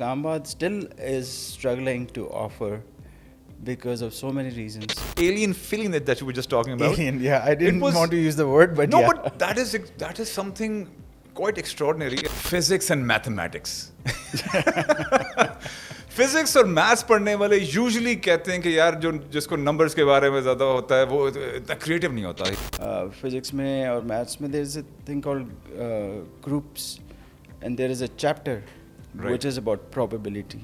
Islamabad still is struggling to offer because of so many reasons. Alien feeling that you were just talking about. Alien, yeah, I didn't was- want to use the word, but No, yeah. but that is something quite extraordinary. Physics and mathematics. Physics और maths पढ़ने वाले usually कहते हैं कि यार जो जिसको numbers के बारे में ज़्यादा होता है वो इतना क्रिएटिव नहीं होता है. Physics में और maths में there is a thing called groups, and there is a chapter Right. which is about probability.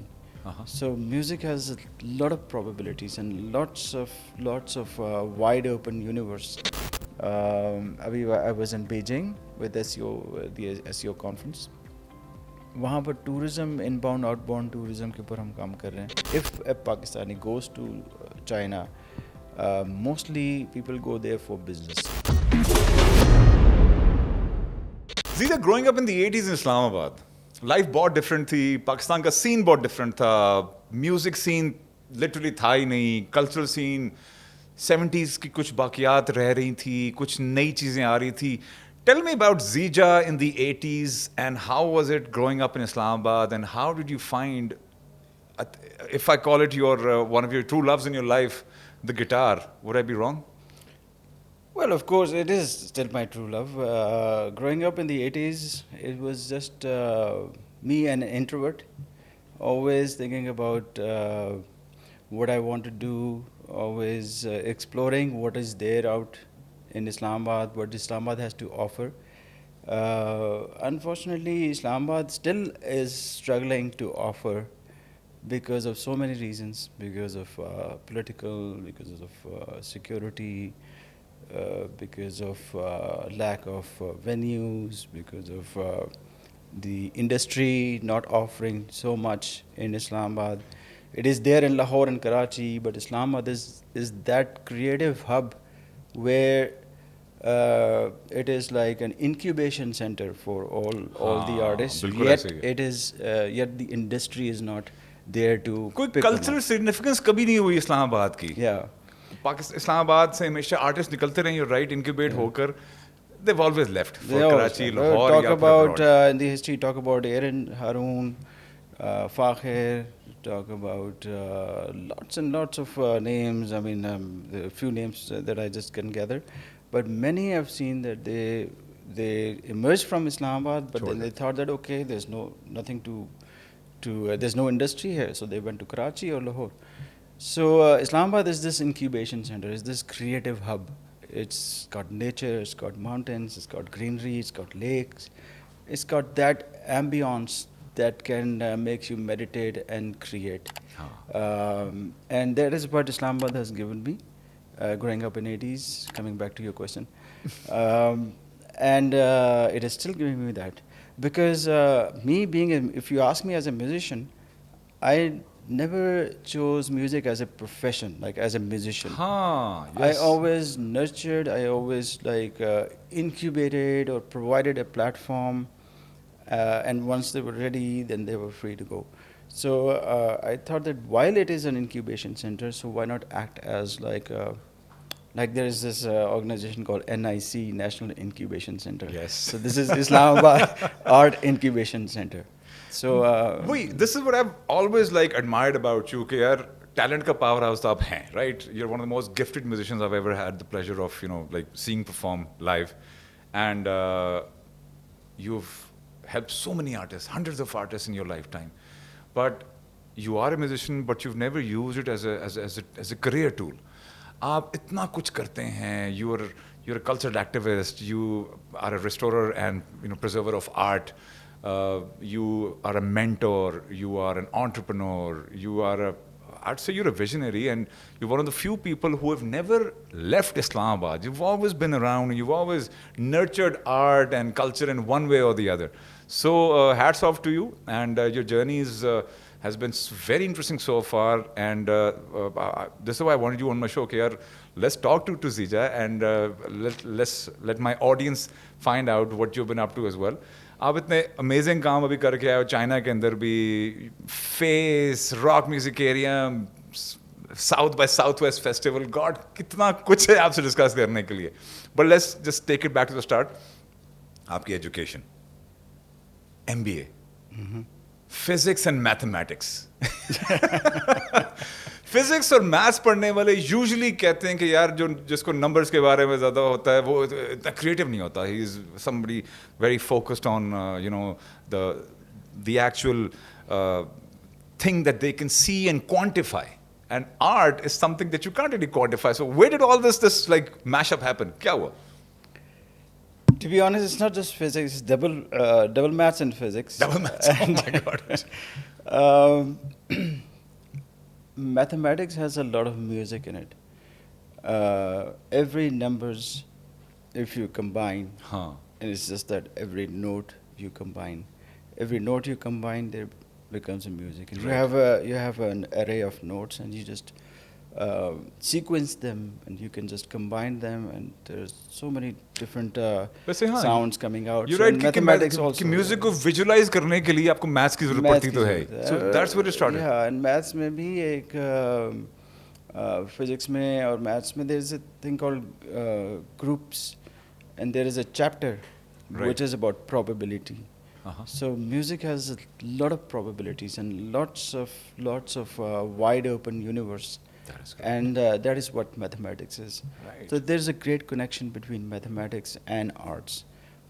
Uh-huh. So music has a lot of probabilities and lots of wide open universe. I was in Beijing with SEO, the SEO conference. वहाँ पर tourism inbound outbound tourism के ऊपर हम काम कर रहे हैं. If a Pakistani goes to China, mostly people go there for business. Zida, growing up in the 80s in Islamabad, life बहुत डिफरेंट थी. पाकिस्तान का सीन बहुत डिफरेंट था. म्यूजिक सीन लिटरली था ही नहीं. कल्चरल सीन 70s की कुछ बाकियात रह रही थी, कुछ नई चीज़ें आ रही थी. Tell me about Zija in the 80s and how was it growing up in Islamabad and how did you find, if I call it your one of your true loves in your life, the guitar, would I be wrong? Well, of course, it is still my true love. Growing up in the 80s, it was just me, an introvert, always thinking about what I want to do, always exploring what is there out in Islamabad, what Islamabad has to offer. Unfortunately, Islamabad still is struggling to offer because of so many reasons, because of political, because of security, because of lack of venues, because of the industry not offering so much in Islamabad. It is there in Lahore and Karachi, but Islamabad is that creative hub where it is like an incubation center for all the artists. Yet it is yet the industry is not there to. कोई cultural significance कभी नहीं हुई इस्लामाबाद की. Yeah. Pakistan Islamabad से हमेशा artist निकलते रहे, right, incubate होकर. They've always left for Karachi, Lahore, talk या about in the history. Talk about Aaron Haroon, Fakhir. Talk about lots and lots of names. I mean, a few names that I just can gather, but many have seen that they emerged from Islamabad, but then they thought that okay, there's nothing to there's no industry here, so they went to Karachi or Lahore. So Islamabad is this incubation center, is this creative hub. It's got nature, it's got mountains, it's got greenery, it's got lakes, it's got that ambience that can make you meditate and create. And that is what Islamabad has given me, growing up in 80s, coming back to your question. And it is still giving me that. Because if you ask me as a musician, I never chose music as a profession, like as a musician. Yes. I always nurtured, I always incubated or provided a platform, and once they were ready, then they were free to go. So I thought that while it is an incubation center, so why not act as like there is this organization called NIC, National Incubation Center. Yes. So this is Islamabad Art Incubation Center. So this is what I've always admired about you, कि यार talent का powerhouse तो आप हैं, right? You're one of the most gifted musicians I've ever had the pleasure of seeing perform live, and you've helped so many artists, hundreds of artists in your lifetime. But you are a musician, but you've never used it as a career tool. आप इतना कुछ करते हैं. You're a cultural activist. You are a restorer and preserver of art. You are a mentor. You are an entrepreneur. I'd say you're a visionary, and you're one of the few people who have never left Islamabad. You've always been around, and you've always nurtured art and culture in one way or the other. So hats off to you, and your journey has been very interesting so far. And this is why I wanted you on my show. Okay, let's talk to Zija, and let my audience find out what you've been up to as well. आप इतने amazing काम अभी करके आए हो China के अंदर भी, face, rock music area, south by south west festival, god कितना कुछ है आपसे डिस्कस करने के लिए. But let's just take it back to the start. आपकी education, MBA, Physics and mathematics. Physics और मैथ्स पढ़ने वाले यूजुअली कहते हैं कि यार जो जिसको नंबर्स के बारे में ज़्यादा होता है वो इतना क्रिएटिव नहीं होता. He is somebody very focused on you know the actual thing that they can see and quantify. And art is something that you can't really quantify. So where did all this like mashup happen? Kya hua? To be honest, it's not just physics; it's double maths and physics. Double maths. Oh my god. Mathematics has a lot of music in it. Every numbers, if you combine, Huh. and it's just that every note you combine, there becomes a music. And Right. you have an array of notes, and you just sequence them, and you can just combine them, and there's so many different वैसे हाँ, sounds coming out. You're So right in कि mathematics कि also. Music को visualise करने के लिए आपको maths की जरूरत Maths पड़ती की तो है. जरूरत है. So that's where it started. Yeah, and maths में भी एक physics में और maths में there is a thing called groups, and there is a chapter Right. which is about probability. Uh-huh. So music has a lot of probabilities and lots of wide open universe. That is good. And that is what mathematics is. Right. So there's a great connection between mathematics and arts.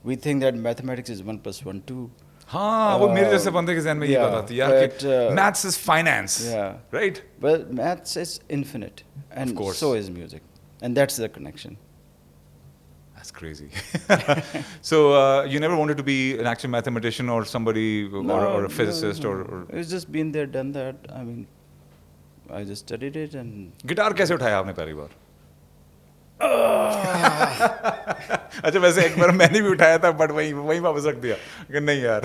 We think that mathematics is 1 + 1 2. हाँ वो मेरे जैसे बंदे के ज़हन में ये yeah, बात आती है यार but, कि maths is finance. Yeah. Right. Well, maths is infinite, and course. so is music, and that's the connection. That's crazy. So you never wanted to be an actual mathematician or somebody or a physicist no. or It's just been there, done that. I mean, I just studied it and. Guitar कैसे उठाया आपने पहली बार? अच्छा वैसे एक बार मैंने भी उठाया था बट वहीं वापस रख दिया कि नहीं यार.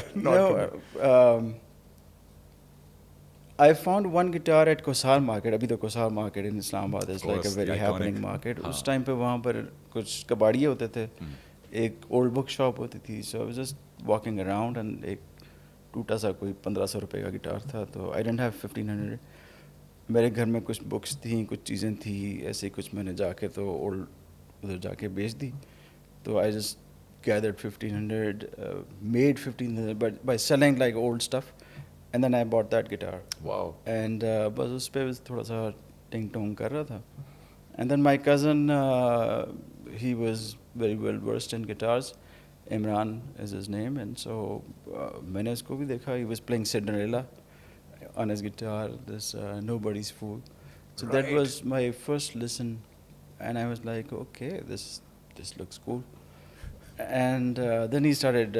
I found one guitar at Kosar Market. अभी तो Kosar Market in Islamabad is like a course, very iconic. happening market. हाँ. उस टाइम पे वहाँ पर कुछ कबाड़िए होते थे. एक old book shop होती थी. So I was just walking around and एक टूटा सा कोई 1500 रुपए का गिटार था. तो I didn't have 1500. मेरे घर में कुछ बुक्स थी, कुछ चीज़ें थी, ऐसे ही कुछ मैंने जाके तो ओल्ड उधर जाके बेच दी. तो I just gathered 1500, made 1500 but by selling like old stuff, and then I bought that guitar. Wow. And बस उस पे थोड़ा सा टिंग टोंग कर रहा था. And then my cousin, he was very well versed in guitars. Imran is his name, and so मैंने इसको भी देखा. He was playing Cinderella on his guitar, this Nobody's Fool. So that Right. was my first listen, and I was like, okay, this looks cool. And then he started,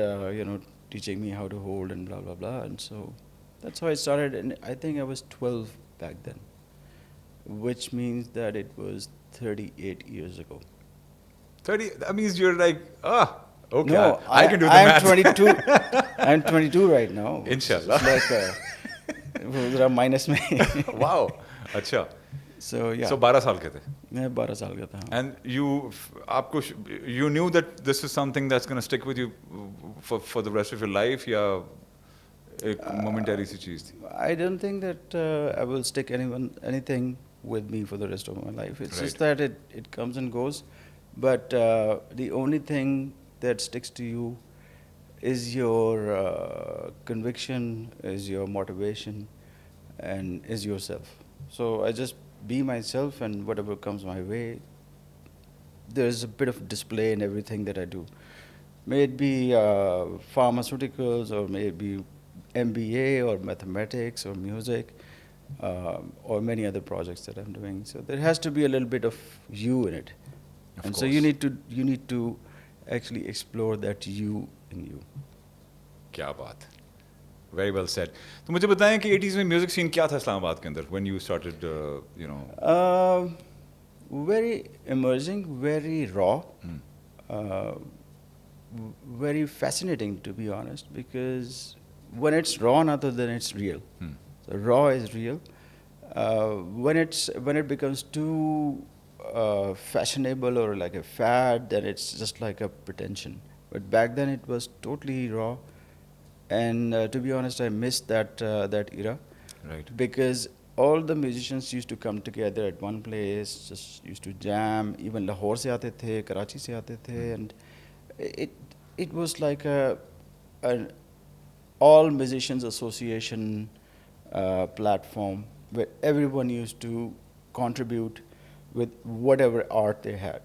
teaching me how to hold and blah blah blah, and so that's how I started. And I think I was 12 back then, which means that it was 38 years ago. 30, that means you're like, okay, No, I can do the I'm math. 22. I'm 22 right now. Inshallah. It's like ज़रा minus में. Wow. अच्छा. So yeah. So 12 साल के थे. मैं 12 साल का था. And you knew that this is something that's going to stick with you for the rest of your life या एक momentary सी चीज़ थी? I don't think that I will stick anything with me for the rest of my life. It's just Right. that it comes and goes. But the only thing that sticks to you is your conviction, is your motivation, and is yourself. So I just be myself, and whatever comes my way, there's a bit of display in everything that I do. May it be pharmaceuticals, or may it be MBA, or mathematics, or music, or many other projects that I'm doing. So there has to be a little bit of you in it. Of And course. so you need to actually explore that you in you. क्या बात. Very well said. तो मुझे बताएं कि 80s में music scene क्या था इस्लामाबाद के अंदर when you started, Very emerging, very raw, uh, very fascinating, to be honest, because when it's raw, then it's real. So raw is real. When it becomes too fashionable or like a fad, then it's just like a pretension. But back then it was totally raw, and to be honest, I missed that era. Right. Because all the musicians used to come together at one place, just used to jam. Even Lahore se aate the, Karachi se aate the, and it was like a all musicians association platform where everyone used to contribute with whatever art they had.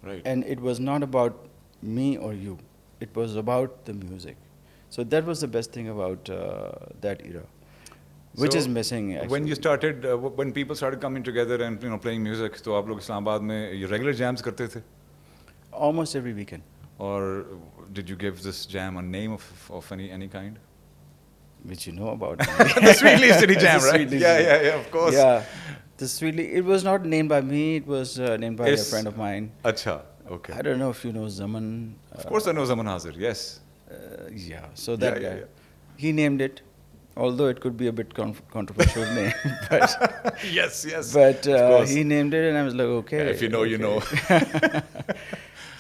Right. And it was not about me or you. It was about the music. So that was the best thing about that era, which So, is missing actually. When you started, when people started coming together and playing music, तो आप लोग इस्लामाबाद में ये regular jams करते थे? Almost every weekend. Or did you give this jam a name of any kind? Which you know about. The Sweet Leaf City Jam, The right? Sweet Leaf Yeah, City. yeah, yeah, of course. Yeah, the Sweet Leaf. It was not named by me. It was named by a It's- friend of mine. Acha, okay. I don't know if you know Zaman. Of course I know Zaman Hazir, yes. Yeah, so that Yeah, guy. yeah, He named it, although it could be a bit controversial name. But, Yes, yes. but of course. he named it, and I was like, okay. Yeah, if you know, you know.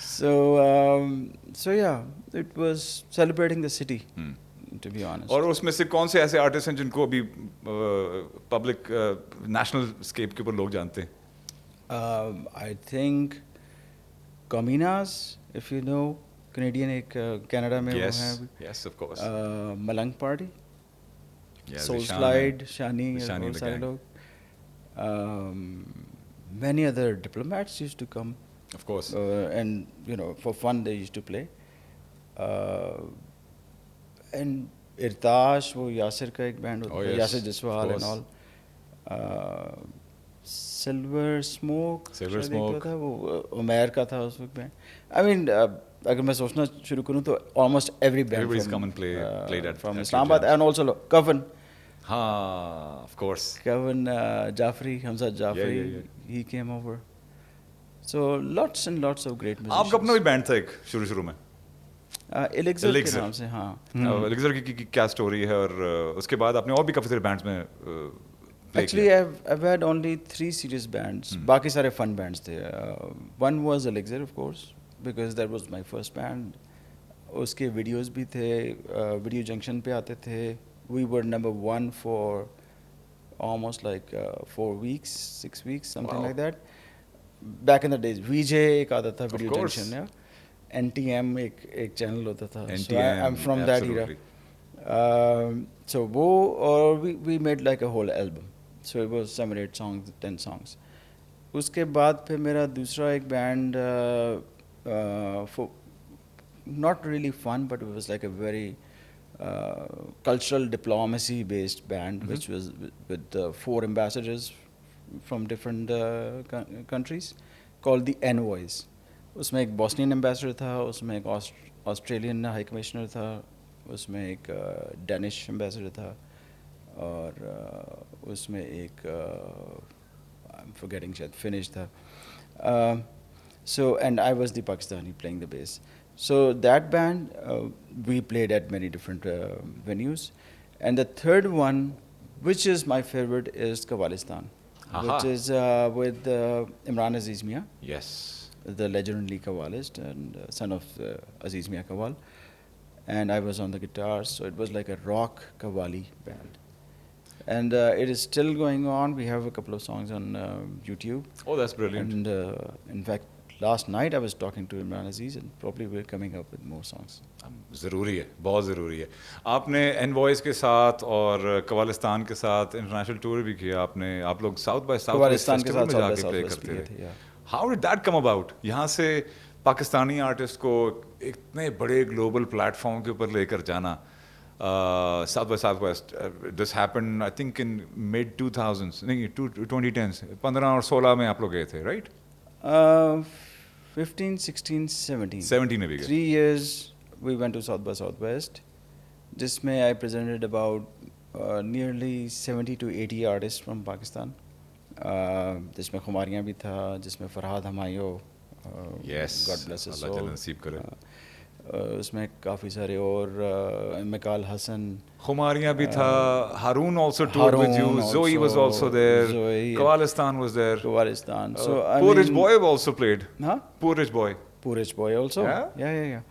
So yeah, it was celebrating the city, to be honest. और उसमें से कौन से ऐसे artist हैं जिनको अभी public national escape के ऊपर लोग जानते हैं? I think Cominas, if you know, Canadian एक कनाडा में वो Yes, है. yes, of course. Malang Party, Yeah, Soul Zishan Slide, and Shani, Zishan और and the सारे gang. लोग. Many other diplomats used to come, Of course. and for fun they used to play. And Irtash, वो यासिर का एक band होता Oh, है, yes, Yasir of Jaswal and course. all. Silver Smoke, Silver शायद एक Smoke. तो था, वो उमैर का था उस वक्त में. I mean, अगर मैं सोचना शुरू करूँ तो almost every band Everybody's from, come and played at from your Islamabad, jams. and also Kavan. हाँ, of course. Kavan Jafri, Hamzat Jafri, yeah, yeah. he came over. So lots and lots of great musicians. आपका अपना भी band था एक शुरू में. Elixir के Elixir. नाम से, हाँ. एलिक्सर की क्या स्टोरी है और उसके बाद आपने और भी काफी सारे बैंड्स में play Actually, किया. I've had only 3 serious bands. बाकी सारे fun bands थे. One was Elixir, of course, because that was my first band. उसके videos भी थे. Video Junction पे आते थे. We were #1 for almost like 4 weeks, 6 weeks, something Wow. like that. Back in the days, VJ एक आता था Video course. Junction, yeah. NTM एक channel होता था. So NTM, I'm from that era. absolutely. So we made like a whole album. So it was 7, 8 songs, 10 songs. उसके बाद फिर मेरा दूसरा एक band, for not really fun, but it was like a very cultural diplomacy based band, which was with 4 ambassadors from different countries, called the Envoys. उसमें एक Bosnian ambassador था, उसमें एक Australian high commissioner था, उसमें एक Danish ambassador था, और उसमें एक I'm forgetting शायद Finnish था. So and I was the Pakistani playing the bass. So that band we played at many different venues, and the third one, which is my favorite, is Qawwalistan, Aha. which is with Imran Aziz Mia, Yes. the legendary Qawwalist and son of Aziz Mia Qawwal, and I was on the guitars. So it was like a rock Qawwali band, and it is still going on. We have a couple of songs on YouTube, Oh, that's brilliant. and in fact, last night I was talking to Imran Aziz, and probably we're coming up with more songs. ज़रूरी है, बहुत ज़रूरी है. आपने एनवॉइस के साथ और कवालिस्तान के साथ इंटरनेशनल टूर भी किया आपने. आप लोग साउथ बाय साउथ कव्वालिस्तान के फेस्टिवल साथ में South by जाके प्ले Southwest करते भी थे, थे. yeah. How did that come about? यहाँ से पाकिस्तानी आर्टिस्ट को इतने बड़े ग्लोबल प्लेटफॉर्म के ऊपर लेकर जाना. South by Southwest, this happened I think in mid 2000s, नहीं 2010s, 15 और 16 में आप लोग गए थे, right? 15, 16, 17. 17 में भी गए. 3 years we went to South by Southwest, जिसमें I presented about nearly 70 to 80 artists from Pakistan. जिसमें खुमारियाँ भी था, जिसमें Farhad हमायो, Yes, God bless his अल्लाह soul. जल्द नसीब करे. उसमें काफ़ी सारे और Mikaal Hasan. Khumariya bhi tha. Harun also toured with you. Harun Zoe was also there. Zoe, Qawwalistan was there. Qawwalistan. So I Poor Rich mean, Boy also played. Huh? Poor Rich Boy. Poor Rich Boy also. Yeah? Yeah.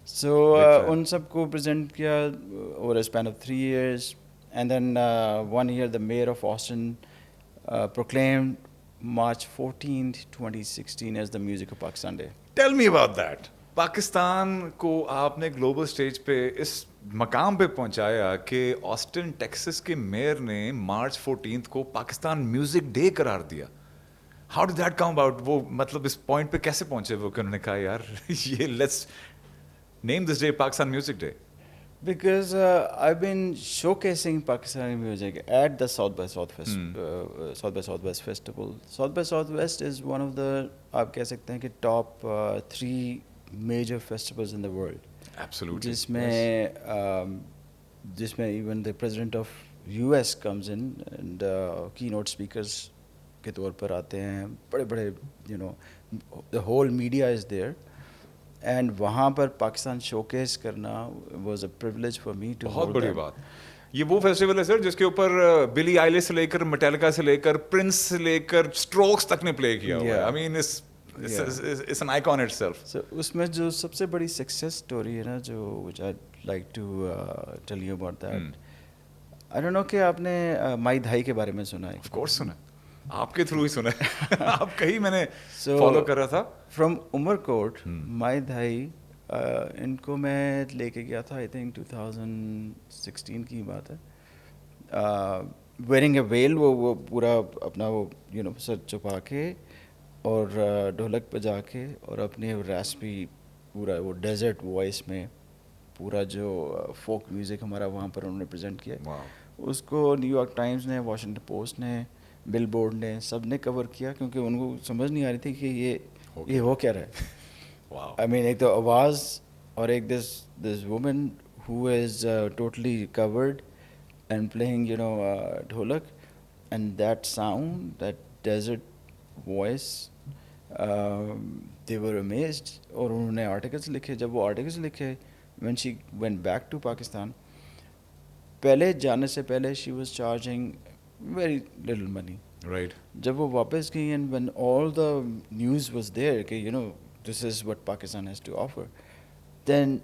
So Big fan. उन सबको present किया over a span of 3 years, and then 1 year the mayor of Austin proclaimed March 14th, 2016 as the Music of Pakistan Day. Tell me about that. Pakistan को आपने global stage पे इस मकाम पे पहुंचाया कि ऑस्टिन टेक्सास के मेयर ने मार्च 14 को पाकिस्तान म्यूजिक डे करार दिया. How did that come about? वो मतलब इस पॉइंट पे कैसे पहुंचे वो कि उन्होंने कहा यार ये let's name this day Pakistan music day? Because I've been showcasing Pakistani music at the South by Southwest South by Southwest Festival. South by Southwest is one of the आप कह सकते हैं कि top three major festivals in the world. Absolutely. जिसमें even the president of US comes in and keynote speakers के तौर पर आते हैं. बड़े-बड़े you know the whole media is there. And वहाँ पर पाकिस्तान शोकेस करना was a privilege for me too. बहुत बड़ी बात. ये वो फेस्टिवल है सर जिसके ऊपर बिली आइलिश से लेकर मेटालिका से लेकर प्रिंस से लेकर स्ट्रोक्स तक ने प्ले किया हुआ है. I mean it's an icon itself. So उसमें जो सबसे बड़ी सक्सेस स्टोरी है ना जो which I like to tell you about that. I don't know कि आपने माई धाई के बारे में सुना है? ऑफ कोर्स सुना. आपके थ्रू ही सुना है. आप कहीं मैंने फॉलो कर रहा था. फ्रॉम उमरकोट माई धाई इनको मैं लेके गया था. आई थिंक 2016 की बात है. वेयरिंग ए वेल, वो पूरा अपना वो सर छुपा के और ढोलक बजा के और अपने रेस्पी पूरा वो डेजर्ट वॉइस में पूरा जो फोक म्यूज़िक हमारा वहाँ पर उन्होंने प्रेजेंट किया. उसको न्यूयॉर्क टाइम्स ने, वॉशिंगटन पोस्ट ने, बिलबोर्ड ने, सब ने कवर किया क्योंकि उनको समझ नहीं आ रही थी कि ये हो क्या रहा है. आई मीन एक तो आवाज़ और एक this woman who is totally covered and playing dholak and that sound, that desert voice, they were amazed. और उन्होंने आर्टिकल्स लिखे. जब वो आर्टिकल्स लिखे when she went back to Pakistan, पहले जाने से पहले she was charging very little money. Right. जब वो वापस गई and when all the news was there कि this is what Pakistan has to offer, then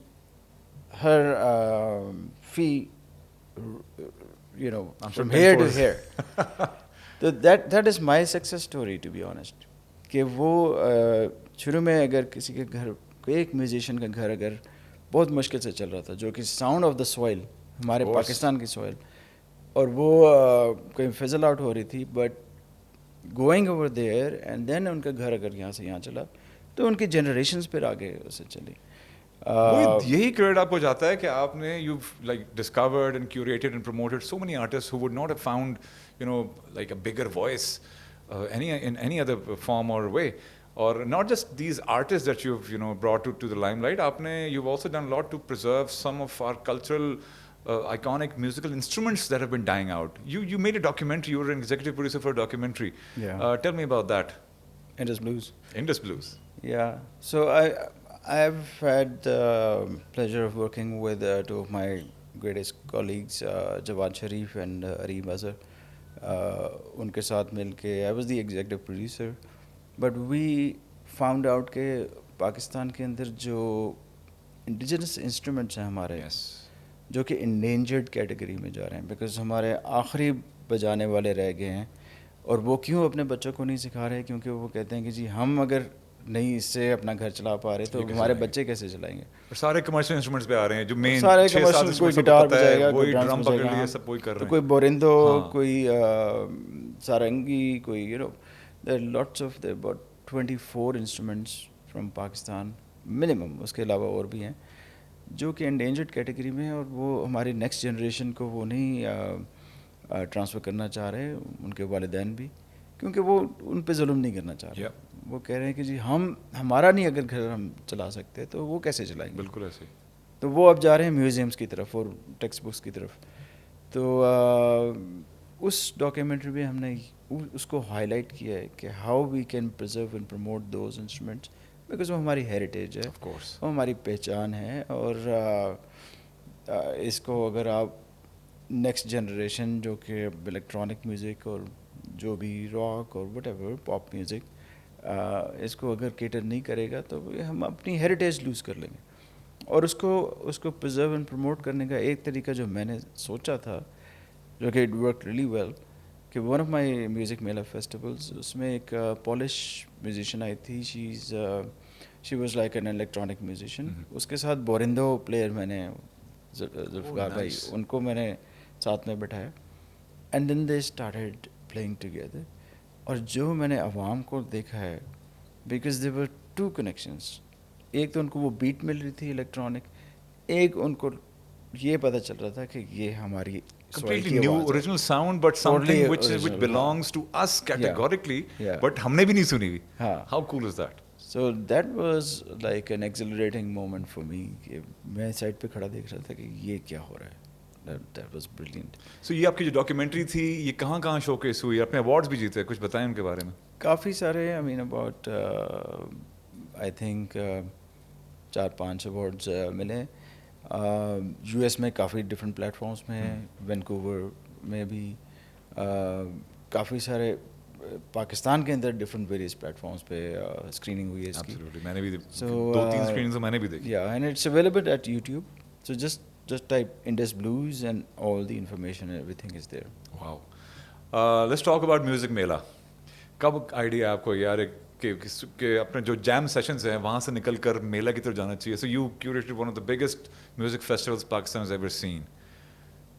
her fee from here to here. So that is my success story, to be honest. कि वो शुरू में अगर किसी के घर, एक म्यूजिशियन का घर अगर बहुत मुश्किल से चल रहा था, जो कि साउंड ऑफ द सॉइल हमारे पाकिस्तान की सॉइल, और वो कहीं फिजल आउट हो रही थी, but going over there and then उनका घर अगर यहाँ से यहाँ चला तो उनकी जनरेशन्स फिर आगे उससे चली. यही क्रेडिट आपको जाता है कि आपने you like discovered and curated and promoted so many artist who would not have found like a bigger voice in any other form or way. Or not just these artists that you've brought to the limelight. You've also done a lot to preserve some of our cultural iconic musical instruments that have been dying out. You made a documentary. You were an executive producer for a documentary. Yeah. Tell me about that. Indus Blues. Indus Blues. Yeah. So I've had the pleasure of working with two of my greatest colleagues, Jawad Sharif and Areem Azhar. उनके साथ मिलके I was the executive producer. But we found out कि पाकिस्तान के अंदर जो indigenous instruments हैं हमारे, Yes. जो कि endangered कैटेगरी में जा रहे हैं, बिकॉज हमारे आखिरी बजाने वाले रह गए हैं. और वो क्यों अपने बच्चों को नहीं सिखा रहे? क्योंकि वो कहते हैं कि जी हम अगर नहीं इससे अपना घर चला पा रहे तो हमारे बच्चे कैसे चलाएंगे? और सारे कमर्शियल इंस्ट्रूमेंट्स पे आ रहे हैं जो मेन सारे कमर्शियल, कोई गिटार बजाएगा, कोई ड्रम ड्रम्स पकड़ लिए, बजाएगा, सब कोई कर रहे तो हैं. कोई बोरिंदो, कोई सारंगी, कोई there are lots of there about 24 instruments from Pakistan minimum. उसके अलावा और भी हैं जो कि endangered कैटेगरी में है, और वो हमारी नेक्स्ट जनरेशन को वो नहीं ट्रांसफ़र करना चाह रहे, उनके वालिदैन भी, क्योंकि वो उन पे जुल्म नहीं करना चाह रहे. वो कह रहे हैं कि जी हमारा नहीं अगर घर हम चला सकते तो वो कैसे चलाएंगे? बिल्कुल ऐसे. तो वो अब जा रहे हैं म्यूज़ियम्स की तरफ और टेक्स्ट बुक्स की तरफ. तो उस डॉक्यूमेंट्री में हमने उसको हाईलाइट किया है कि how we can preserve and promote those instruments, because वो हमारी हेरिटेज है, वो हमारी पहचान है. और इसको अगर आप नेक्स्ट जनरेशन जो कि इलेक्ट्रॉनिक म्यूज़िक और जो भी रॉक और व्हाटएवर पॉप म्यूज़िक, इसको अगर केटर नहीं करेगा तो हम अपनी हेरिटेज लूज़ कर लेंगे. और उसको प्रिजर्व एंड प्रमोट करने का एक तरीका जो मैंने सोचा था, जो कि इट वर्क रियली वेल, कि one of my music Mela festivals, उसमें एक पॉलिश म्यूजिशियन आई थी. She is she was like an electronic musician. Mhm. उसके साथ बोरिंदो प्लेयर मैंने जुल्फ़िकार भाई nice. उनको मैंने साथ में बैठाया. And then they started playing together. और जो मैंने अवाम को देखा है, because they were two connections. एक तो उनको वो बीट मिल रही थी इलेक्ट्रॉनिक, एक उनको ये पता चल रहा था कि ये हमारी सॉइल Completely की new आवाज़ है. original sound, but Totally something which original, हाँ. belongs to us categorically, Yeah. but हमने भी नहीं सुनी हुई. हाँ. How cool is that? So that was like an exhilarating moment for me कि मैं साइड पे खड़ा देख रहा था कि ये क्या हो रहा है. That was brilliant. So ये आपकी जो डॉक्यूमेंट्री थी, ये कहाँ शोकेस हुई? आपने अवार्ड्स भी जीते, कुछ बताएं उनके बारे में. काफ़ी सारे, I mean about I think 4-5 awards मिले. यूएस में काफ़ी डिफरेंट प्लेटफॉर्म्स में, वैंकूवर में भी काफ़ी सारे, पाकिस्तान के अंदर डिफरेंट वेरियस प्लेटफॉर्म्स पे स्क्रीनिंग हुई है इसकी. Absolutely, मैंने भी So, 2-3 स्क्रीनिंग्स तो मैंने भी देखी. Yeah, and it's available at YouTube. So just type Indus Blues and all the information and everything is there. Wow. Let's talk about Music Mela. कब आइडिया आपको यार कि अपने जो जैम सेशंस हैं वहाँ से निकल कर मेला की तरफ जाना चाहिए? So you curated one of the biggest music festivals Pakistan has ever seen.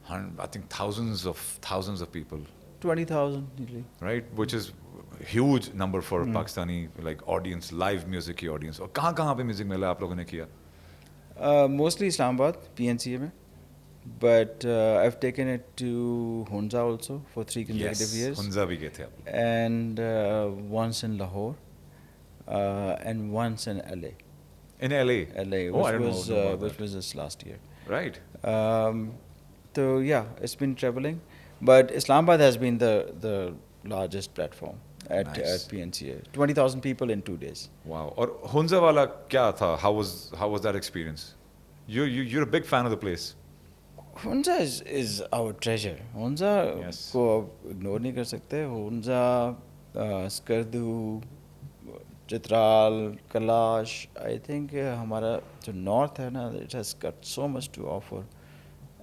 I think thousands of people, 20,000 nearly. right? Which is a huge number for Pakistani like audience, live music की audience. और कहाँ पे music मेला आप लोगों ने किया? Mostly Islamabad, PNCA में. But I've taken it to Hunza also for 3 consecutive years. Hunza भी गए थे आप. And once in Lahore and once in LA. In LA. LA, Oh, I which don't was know about which that. was this last year. Right. So yeah, it's been traveling, but Islamabad has been the largest platform at Nice. PNCA. 20,000 people in 2 days. Wow. और हुंजा वाला क्या था? How was that experience? You're a big fan of the place. Hunza is our treasure. Hunza Yes. को आप ignore नहीं कर सकते. Hunza, Skardu, Chitral, Kailash. I think हमारा जो नॉर्थ है ना, it has got so much to offer.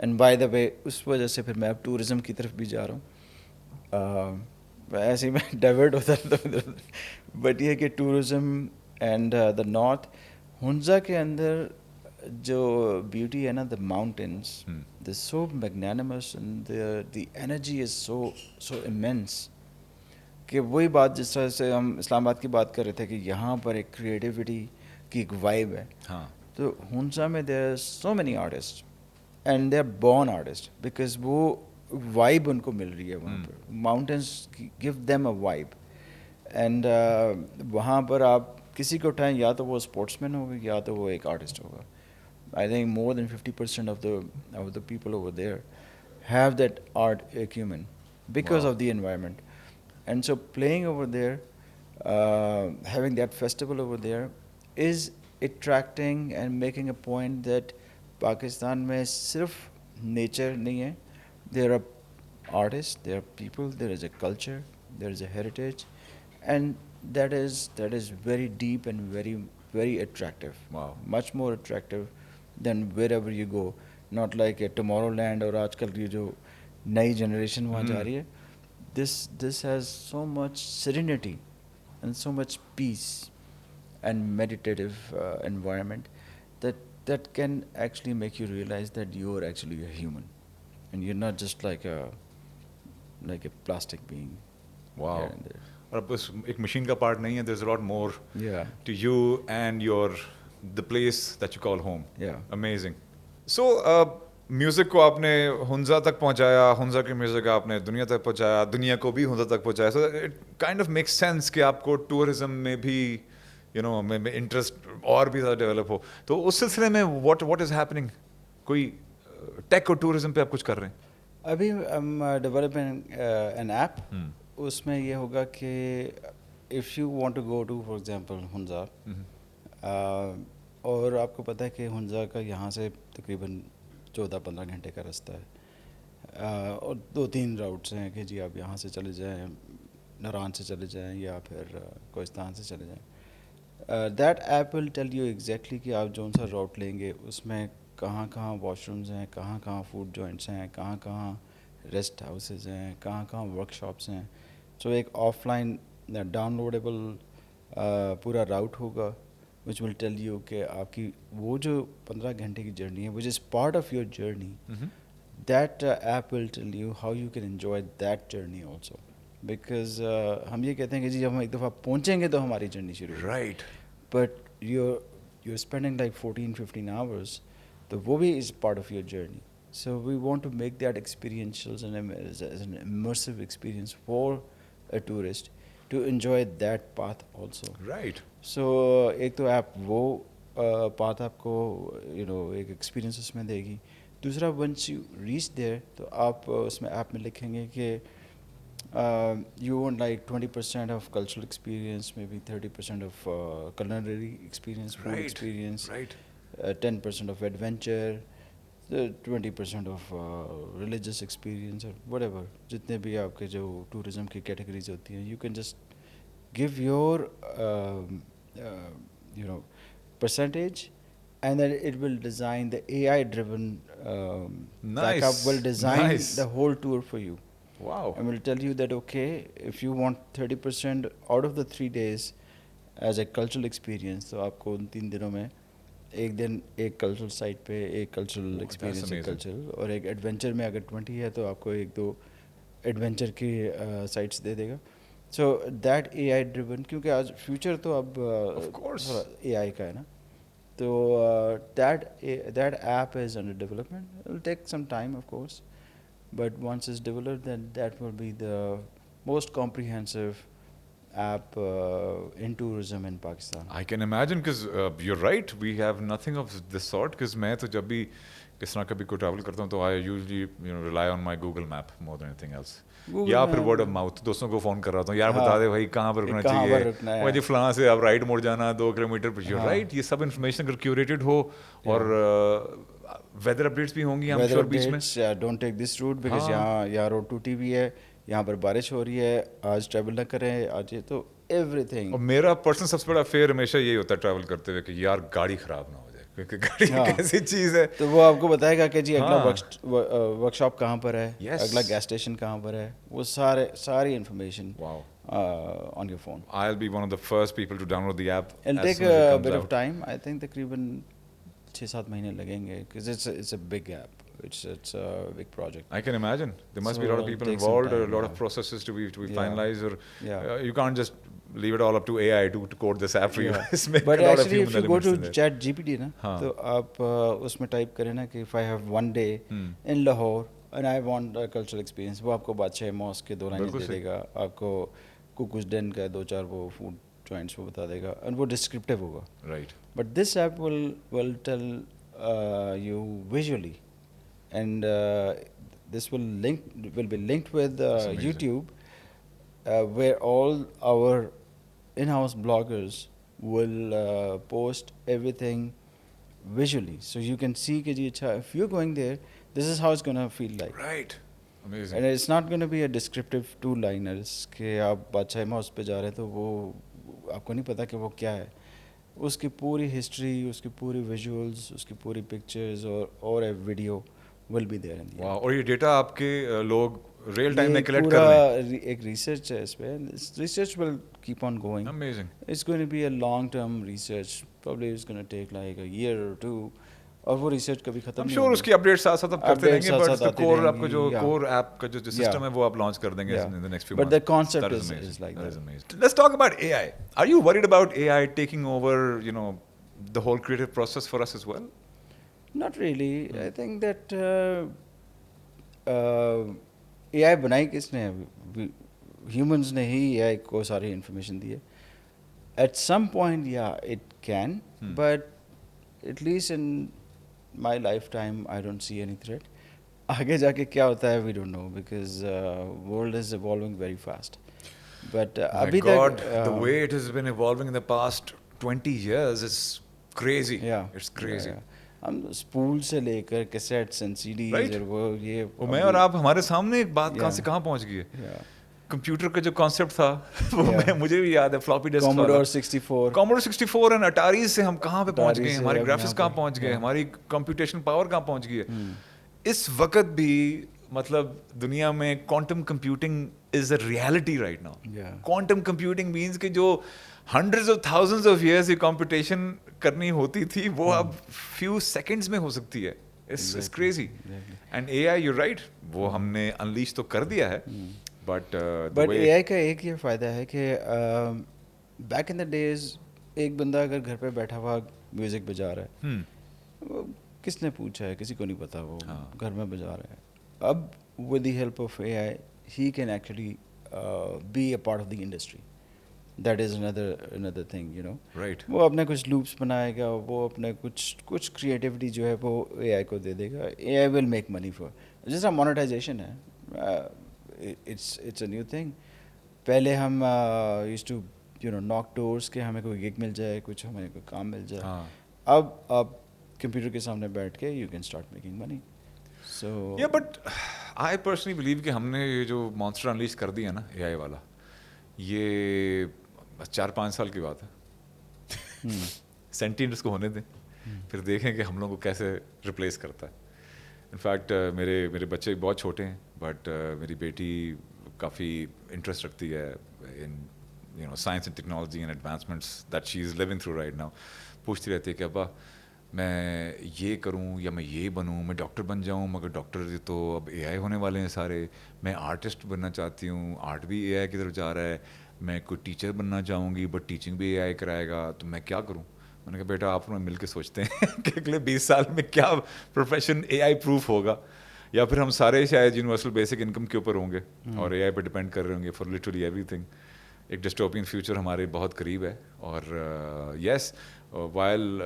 And by the way, उस वजह से फिर मैं अब टूरिज्म की तरफ भी जा रहा हूँ. ऐसे ही मैं डाइवर्ट होता रहता हूँ. बट ये कि tourism and the north, Hunza के अंदर जो ब्यूटी है ना, the mountains, they so magnanimous and the energy is so immense कि वही बात जिस तरह से हम इस्लामाबाद की बात कर रहे थे कि यहाँ पर एक क्रिएटिविटी की एक वाइब है. हाँ. तो हुंजा में there are so many artist and they are born artist because वो वाइब उनको मिल रही है वहाँ पर. Mountains give them a vibe. And वहाँ पर आप किसी को उठाएं, या तो वो स्पोर्ट्समैन होगा या तो वो एक आर्टिस्ट होगा. I think more than 50% of the people over there have that art acumen because Wow. of the environment. And so playing over there, having that festival over there is attracting and making a point that Pakistan में सिर्फ nature नहीं है. There are artists, there are people, there is a culture, there is a heritage, and that is very deep and very attractive. Wow. Much more attractive than wherever you go. Not like a Tomorrowland और आजकल की जो नई generation वहाँ जा रही है. This has so much serenity and so much peace and meditative environment that can actually make you realize that you are actually a human and you're not just like a plastic being. Wow. here and there. और बस एक machine का part नहीं है. There's a lot more Yeah. to you and the place that you call home. Yeah. Amazing. So, music को आपने हुंजा तक पहुंचाया, हुंजा की म्यूजिक आपने दुनिया तक पहुंचाया, दुनिया को भी हुंजा तक पहुंचाया. So it kind of makes sense कि आपको टूरिज्म में भी में इंटरेस्ट और भी ज़्यादा डेवलप हो. तो उस सिलसिले में what is happening? कोई टेक और टूरिज्म पे आप कुछ कर रहे हैं? अभी डेवलपिंग एन ऐप. उसमें ये होगा कि if you want to go to for example Hunza, और आपको पता है कि हुंजा का यहाँ से तकरीबन 14-15 घंटे का रास्ता है, और 2-3 राउट्स हैं कि जी आप यहाँ से चले जाएं, नारान से चले जाएं या फिर कोहिस्तान से चले जाएं. That app will tell you exactly कि आप जौन सा राउट लेंगे उसमें कहाँ कहाँ वॉशरूम्स हैं, कहाँ कहाँ फूड जॉइंट्स हैं, कहाँ कहाँ रेस्ट हाउसेज हैं, कहाँ कहाँ वर्कशॉप्स हैं. सो एक ऑफलाइन डाउनलोडेबल पूरा राउट होगा which will tell you कि आपकी वो जो 15 घंटे की जर्नी है, which is part of your journey, that app will tell you how you can enjoy that journey also. Because हम ये कहते हैं कि जी जब हम एक दफ़ा पहुँचेंगे तो हमारी जर्नी शुरू होगी. Right. But you're spending like 14-15 hours, तो वो भी is part of your journey. So we want to make that experiential as an immersive experience for a tourist to enjoy that path also. Right. So एक तो app वो path आपको एक experience उसमें देगी. दूसरा once you reach there तो आप उसमें ऐप में लिखेंगे कि you want like 20% of cultural experience, maybe 30% of culinary experience, food Right. experience, Right. 10% of adventure, 20% of religious experience or whatever. जितने भी आपके जो tourism की categories होती हैं, you can just give your percentage, and then it will design the AI driven backup Nice. will design Nice. the whole tour for you. Wow. And will tell you that okay, if you want 30% out of the 3 days as a cultural experience, तो आपको उन 3 दिनों में एक दिन एक cultural site पे, एक cultural That's experience amazing. Cultural, और एक एडवेंचर में अगर 20 है तो आपको एक दो एडवेंचर की साइट्स दे देगा. सो दैट AI ड्रिवन, क्योंकि आज फ्यूचर तो अब Of course. थोड़ा AI का है ना, तो that app is under development. It will take some time, of course, but once it's developed, then that will be the most comprehensive app in tourism in Pakistan. I can imagine because you're right. We have nothing of this sort. Because मैं तो जब भी किस तरह कभी कोई travel करता हूँ तो I usually rely on my Google Map more than anything else. Google या फिर Map, word of mouth, दोस्तों को फोन कर रहा हूँ यार हाँ, बता दे भाई कहाँ पर रुकना कहाँ पर चाहिए, रुकना है. मुझे फलां से आप राइट मुड़ जाना 2 किलोमीटर पर. You're हाँ. right. ये सब information अगर curated हो और weather updates भी होंगी I'm weather sure बीच में. updates, yeah, don't take this route because हाँ. यहाँ रोड टूटी हुई है, यहाँ पर बारिश हो रही है, आज ट्रैवल ना करें, आज ये तो एवरीथिंग. और मेरा पर्सनल सबसे बड़ा फेयर हमेशा यही होता है ट्रैवल करते हुए कि यार गाड़ी खराब ना हो जाए, क्योंकि गाड़ी हाँ. एक ऐसी चीज है. तो वो आपको बताएगा कि जी अगला हाँ. वर्कशॉप कहाँ पर है, Yes. अगला गैस स्टेशन कहाँ पर है, वो सारी information Wow. on your phone. I'll be one of the first people to download the app. It'll as take soon as it a comes bit of out. time. I think तकरीबन 6-7 महीने लगेंगे because it's a big app. It's a big project. I can imagine there must be a So lot of it'll people take some involved, a time, lot yeah. of processes to be Yeah. finalized, or Yeah. you can't just leave it all up to AI to code this app for you. Yeah. It's make But a lot of actually, human if you go elements to in there. Chat GPT ना, हाँ. तो आप उसमें type करें ना कि if I have one day in Lahore and I want a cultural experience, वो आपको बादशाह मॉस्क के 2 लाइनें बिल्कुल दे सही. देगा, आपको कुकुस डेन का 2-4 वो फूड जॉइंट्स वो बता देगा, और वो डिस्क्रिप्टिव होगा. Right. But this app will tell you visually, and this will be linked with That's amazing. YouTube, where all our in-house bloggers will post everything visually, so you can see कि जी अच्छा, if you're going there, this is how it's gonna feel like. Right. Amazing. And it's not going to be a descriptive 2-liners कि आप बादशाह mask पे जा रहे हैं तो वो आपको नहीं पता कि वो क्या है. उसकी पूरी हिस्ट्री, उसकी पूरी विजुअल्स, उसकी पूरी पिक्चर्स और a video will be there in Wow. और ये डेटा आपके लोग रियल टाइम में कलेक्ट पूरा कर रहे हैं. एक रिसर्च है इस पे. Research will keep on going. Amazing. It's going to be a long term research. Probably it's going to take like a year or 2, और वो रिसर्च कभी खत्म I'm नहीं sure होगी. उसकी अपडेट साथ साथ आप करते Updates रहेंगे, साथ but साथ the आती core रहेंगी, आपका जो yeah. core app का जो सिस्टम है वो आप लॉन्च कर देंगे Yeah. in the next few But months. the concept That is like That is that. amazing. Let's talk about AI. Are you worried about AI taking over, the whole creative process for us as well? Not really. I think that AI बनाई किसने है? Humans ने ही AI को सारी information दी है. At some point, yeah, it can, but at least in my lifetime, I don't see any threat. आगे जाके क्या होता है, we don't know, because world is evolving very fast. But My अभी God, तक the way it has been evolving in the past 20 years is crazy. yeah, It's crazy. yeah. हम spool से लेकर कैसेट्स एंड सीडीज Right. और वो ये वो मैं और आप हमारे सामने एक बात कहाँ से Yeah. कहाँ पहुँच गई है. yeah. कंप्यूटर का जो कॉन्सेप्ट था वो Yeah. मुझे भी याद है, floppy disk Commodore 64. Commodore 64 and Atari से हम कहाँ पे पहुंच Atari गए, से हमारे अब ग्राफिक्स यहाँ कहाँ पे, पहुंच गए, yeah. हमारी कंप्यूटेशन पावर कहाँ पहुंच गई है. इस वक्त भी मतलब दुनिया में quantum computing is a reality right now. Yeah. Quantum computing means कि जो hundreds of thousands of years की कंप्यूटेशन करनी होती थी वो अब few seconds में हो सकती है. It's Exactly. crazy. Exactly. And AI, you're right, वो हमने unleash तो कर दिया है, but the but way AI का एक ये फ़ायदा है कि बैक इन द डेज एक बंदा अगर घर पे बैठा हुआ म्यूज़िक बजा रहा है, वो किसने पूछा है, किसी को नहीं पता, वो हाँ. घर में बजा रहा है. अब with the help of AI he can actually be a part of the industry. That is another thing, you know. right. वो अपने कुछ लूप्स बनाएगा, वो अपने कुछ क्रिएटिविटी जो है वो एआई को दे देगा. AI will make money for, जैसा मोनेटाइजेशन है. It's a new thing. पहले हम used to you know knock doors के हमें कोई गिग मिल जाए, कुछ हमें कोई काम मिल जाए. हाँ. अब आप कंप्यूटर के सामने बैठ के you can start making money. So Yeah, but I personally believe कि हमने ये जो monster unleash कर दिया ना AI वाला, ये 4-5 साल की बात है. सेंटिएंट इसको होने दें, फिर देखें कि हम लोगों को कैसे रिप्लेस करता है. इनफैक्ट मेरे बच्चे बहुत छोटे हैं, बट मेरी बेटी काफ़ी इंटरेस्ट रखती है in science and technology and advancements that she is living through right now. पूछती रहती है कि अब्बा मैं ये करूं या मैं ये बनूं, मैं डॉक्टर बन जाऊं, मगर डॉक्टर तो अब एआई होने वाले हैं सारे. मैं आर्टिस्ट बनना चाहती हूँ, आर्ट भी एआई की तरफ जा रहा है. मैं कोई टीचर बनना चाहूँगी, बट टीचिंग भी एआई कराएगा, तो मैं क्या करूँ. मैंने कहा बेटा आप लोग मिल के सोचते हैं कि अगले 20 साल में क्या प्रोफेशन एआई प्रूफ होगा, या फिर हम सारे शायद यूनिवर्सल बेसिक इनकम के ऊपर होंगे और एआई पे डिपेंड कर रहे होंगे फॉर लिटरली एवरीथिंग. एक डिस्टोपियन फ्यूचर हमारे बहुत करीब है. और यस, वाइल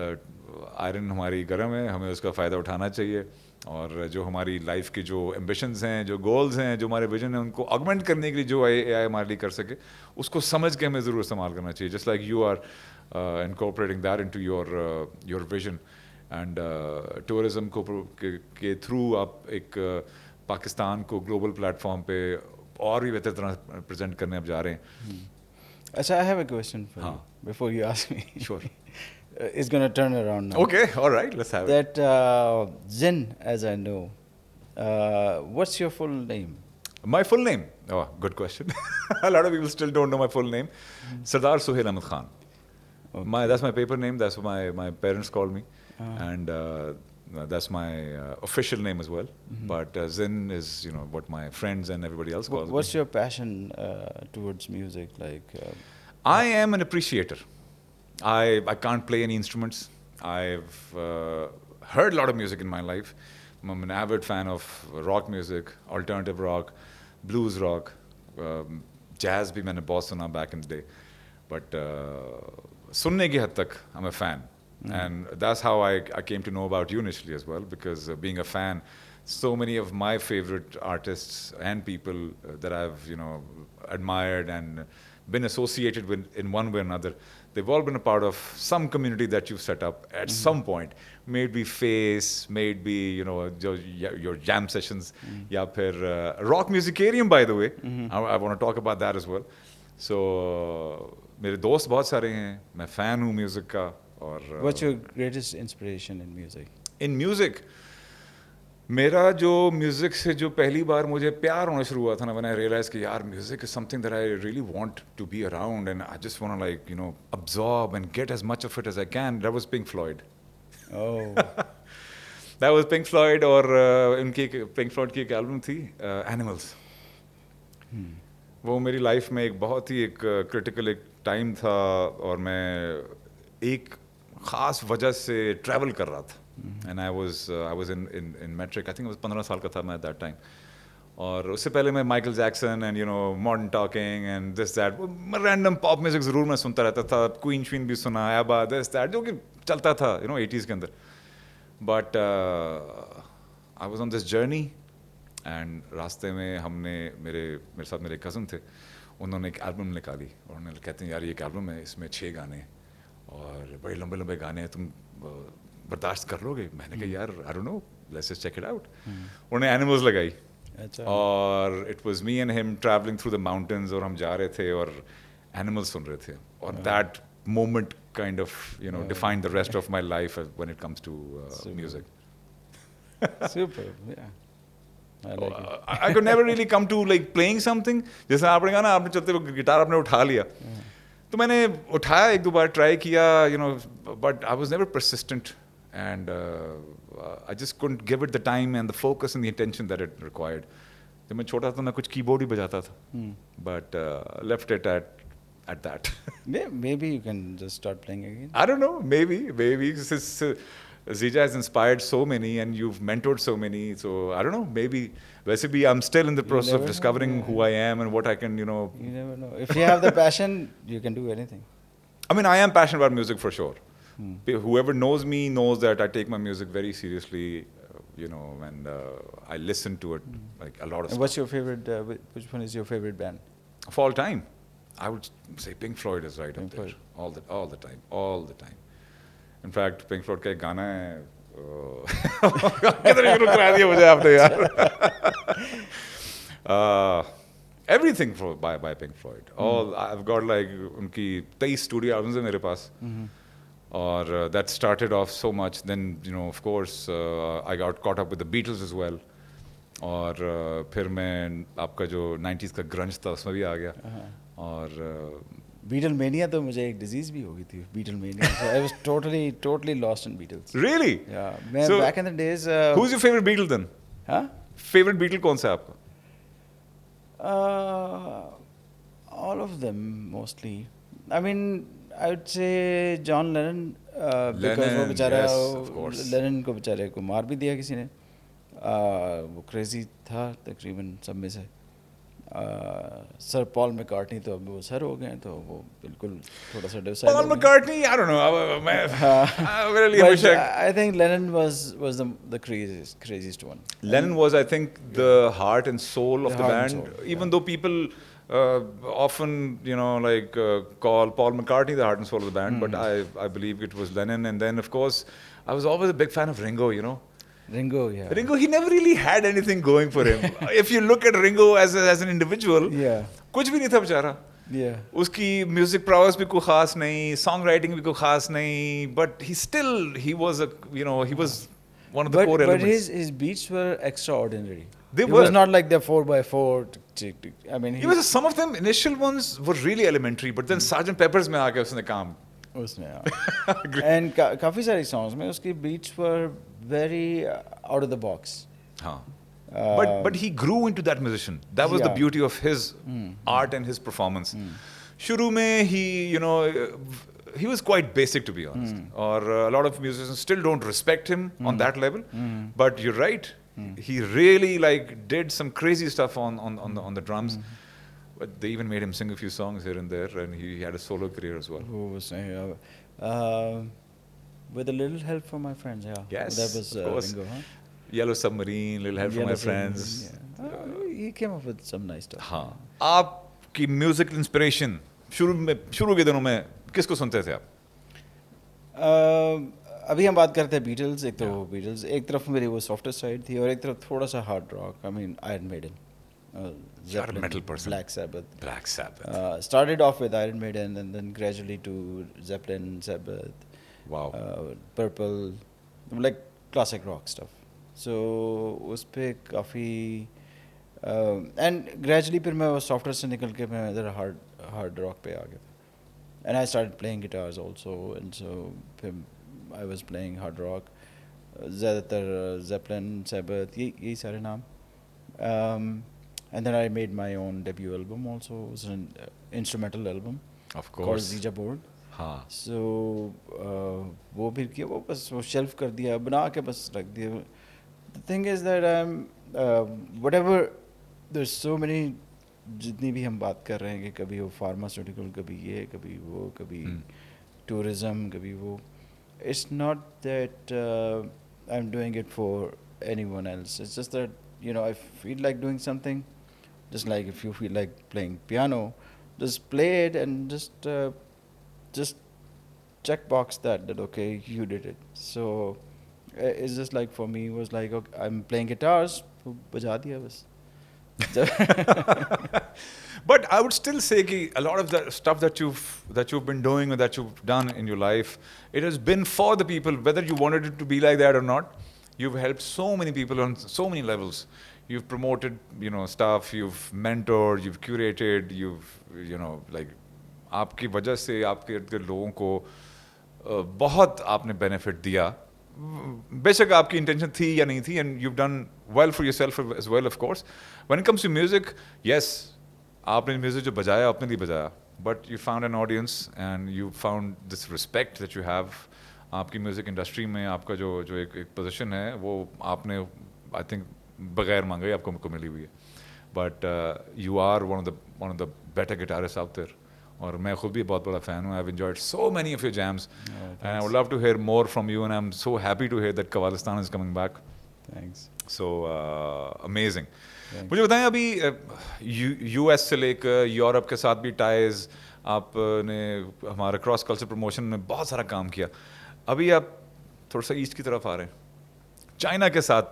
आयरन हमारी गर्म है, हमें उसका फ़ायदा उठाना चाहिए. और जो हमारी लाइफ की जो एम्बिशंस हैं, जो गोल्स हैं, जो हमारे विजन हैं, उनको ऑगमेंट करने के लिए जो एआई हमारे लिए कर सके, उसको समझ के हमें ज़रूर इस्तेमाल करना चाहिए. Just like you are incorporating that into your vision. And tourism को के थ्रू आप एक पाकिस्तान को ग्लोबल प्लेटफॉर्म पे और भी बेहतर तरह प्रेजेंट करने अब जा रहे हैं. अच्छा, I have a question for you हाँ. before you ask me. Sure. It's gonna turn around now. Okay, all right, let's have it. That Zen, as I know, what's your full name? My full name? Oh, good question. A lot of people still don't know my full name. Sardar Suhail Ahmed Khan. Okay. That's my paper name. That's what my parents call me. And that's my official name as well. But Zen is, what my friends and everybody else calls What's me. your passion towards music? Like, I am an appreciator. I can't play any instruments. I've heard a lot of music in my life. I'm an avid fan of rock music, alternative rock, blues rock, jazz भी मैंने बहुत सुना back in the day. But सुनने की हद तक I'm a fan. And that's how I came to know about you initially as well, because being a fan, so many of my favorite artists and people that I've admired and been associated with in one way or another, they've all been a part of some community that you've set up at some point. May it be Face, may it be your jam sessions, या फिर rock musicarium, by the way. I want to talk about that as well. So मेरे दोस्त बहुत सारे हैं, मैं fan हूँ music का. और what's your greatest inspiration in music? In music, मेरा जो म्यूज़िक से जो पहली बार मुझे प्यार होना शुरू हुआ था ना, when I realized कि यार music is something that I really want to be around and I just want to absorb and get as much of it as I can. That was Pink Floyd. Oh. That was Pink Floyd. और उनकी Pink Floyd की एक album थी Animals. वो मेरी life में एक बहुत ही एक क्रिटिकल एक टाइम था और मैं एक ख़ास वजह से ट्रैवल कर रहा था. And I was in metric. I think I was 15 साल का था मैं at that time. और उससे पहले मैं Michael Jackson and modern talking and this that random pop music ज़रूर मैं सुनता रहता था. क्वीन श्वीन भी सुना, ABBA, this that, जो कि चलता था 80s के अंदर. But I was on this journey and रास्ते में हमने मेरे साथ मेरे कज़न थे, उन्होंने एक एल्बम निकाली और उन्होंने कहते हैं यार ये एक एल्बम है, इसमें 6 गाने हैं और बड़े लंबे लंबे गाने हैं, तुम बर्दाश्त कर लोगे? मैंने कहा यार I don't know, let's just check it out. उन्होंने एनिमल्स लगाई और it was me and him travelling through the mountains और हम जा रहे थे और एनिमल्स सुन रहे थे और that moment kind of defined the rest of my life when it comes to music. Super, yeah. I like it. I could never really come to like playing something. जैसे आपने कहा ना, आपने चलते हुए गिटार आपने उठा लिया, तो मैंने उठाया एक दो बार ट्राई किया, you know, but I was never persistent, and I just couldn't give it the time and the focus and the attention that it required. जब मैं छोटा था तो मैं कुछ कीबोर्ड ही बजाता था, but left it at that. Maybe you can just start playing again. I don't know, maybe since Zija has inspired so many and you've mentored so many, so I don't know, maybe basically I'm still in the process of never know, discovering yeah. who I am and what I can, you know. You never know. If you have the passion, you can do anything. I mean, I am passionate about music for sure. Whoever knows me knows that I take my music very seriously, you know, and I listen to it like a lot of And what's your favorite? Which one is your favorite band? of all time. I would say Pink Floyd is right Pink up there. Floyd. All the time. In fact, Pink Floyd का एक गाना है, किधर शुरू करा दिया मुझे आपने यार. Everything by Pink Floyd. All I've got like उनकी 23 studio albums है मेरे पास. Or that started off so much. Then, you know, of course, I got caught up with the Beatles as well. और फिर मैं आपका जो 90s का grunge था उसमें भी आ गया. और Beatlemania तो मुझे एक disease भी हो गई थी. Beatlemania. So I was totally lost in Beatles. really? Yeah, man. So, Back in the days. who's your favorite Beatle then? Huh? Favorite Beatle कौन सा है आपका? All of them mostly. I mean, I would say John Lennon. Because वो Lennon, बेचारा yes, of course. Lennon को बेचारे को मार भी दिया किसी ने. वो क्रेजी था तकरीबन सब में से. सर पॉल मैकार्टनी तो अब वो सर हो गए हैं, तो वो बिल्कुल थोड़ा सा decide. Paul McCartney, I don't know. I really wish I think Lennon was the craziest one. Lennon was, I think, the heart and soul of The the heart and band. soul, Even though people often, you know, like call Paul McCartney the heart and soul of the band, but I believe it was Lennon. And then, of course, I was always a big fan of Ringo, you know. Ringo, yeah. Ringo, he never really had anything going for him. If you look at Ringo as an individual, Yeah. कुछ भी नहीं था बेचारा. Yeah. उसकी music prowess भी कोई खास नहीं, song writing भी कोई खास नहीं, but he was one of the core But elements. his beats were extraordinary. They It were. was not like the 4x4. I mean, Some of them initial ones were really elementary, but then Sgt. Pepper's में आके उसने काम. उसमें हाँ. And काफी सारी songs में उसके beats were very out of the box. हाँ. Uh, But he grew into that musician. That was the Yeah. beauty of his art and his performance. शुरू में he was quite basic, to be honest. Or a lot of musicians still don't respect him on that level. But you're right. He really like did some crazy stuff on the drums. But they even made him sing a few songs here and there, and he had a solo career as well. Who was with a little help from my friends, yeah. Yes, That was of course. Ringo, huh? Yellow Submarine, Little Help from My Yellow Friends. Submarine, yeah. He came up with some nice stuff. हाँ. आपकी musical inspiration शुरू के दिनों में किसको सुनते थे आप? अभी हम बात करते हैं बीटल्स. एक तो बीटल्स, एक तरफ मेरी वो सॉफ्टर साइड थी और एक तरफ थोड़ा सा hard rock. I mean Iron Maiden, You're a metal person. Black Sabbath. Black Sabbath. Started off with Iron Maiden and then gradually to Zeppelin, Sabbath, Wow. Purple, like classic rock stuff. So उस पे काफ़ी and gradually फिर मैं वो software से निकल के मैं इधर hard rock पे आ गया. And I started playing guitars also, and so फिर I was playing hard rock. ज़्यादातर Zeppelin, Sabbath, यही सारे नाम. And then I made my own debut album also. It was an instrumental album Of called course. Zija Board. हाँ. So वो भी किया, वो बस वो shelf कर दिया, बना के बस रख दिया. The thing is that I'm whatever, there's so many, जितनी भी हम बात कर रहे हैं कि कभी वो pharmaceutical, कभी ये, कभी वो, कभी tourism, कभी वो. It's not that I'm doing it for anyone else. It's just that, you know, I feel like doing something. Just like if you feel like playing piano, just play it and just check box that okay, you did it. So it's just like for me, it was like, okay, I'm playing guitars, तो बजा दिया बस. But I would still say कि a lot of the stuff that you've been doing or that you've done in your life, it has been for the people, whether you wanted it to be like that or not. You've helped so many people on so many levels. you've promoted, stuff, you've mentored, you've curated, like आपकी वजह से आपके इर्द गिर्द लोगों को बहुत आपने बेनिफिट दिया. बेशक आपकी इंटेंशन थी या नहीं थी, and you've done well for yourself as well, of course. When it comes to music, yes, आपने म्यूजिक जो बजाया अपने लिए बजाया, but you found an audience and you found this respect that you have. आपकी म्यूजिक इंडस्ट्री में आपका जो जो एक पोजीशन है वो आपने आई थिंक बगैर मांगे आपको मिली हुई है. But you are one of the better guitarist out there. और मैं खुद भी बहुत बड़ा फ़ैन हूँ. I have enjoyed so many of your jams and I would love to hear more from you, and I am so happy to hear that कवालिस्तान is coming back. Thanks. So amazing. मुझे बताएं, अभी US से लेकर Europe के साथ भी ties, आपने हमारा क्रॉस कल्चर प्रमोशन में बहुत सारा काम किया. अभी आप थोड़ा सा ईस्ट की तरफ आ रहे हैं. चाइना के साथ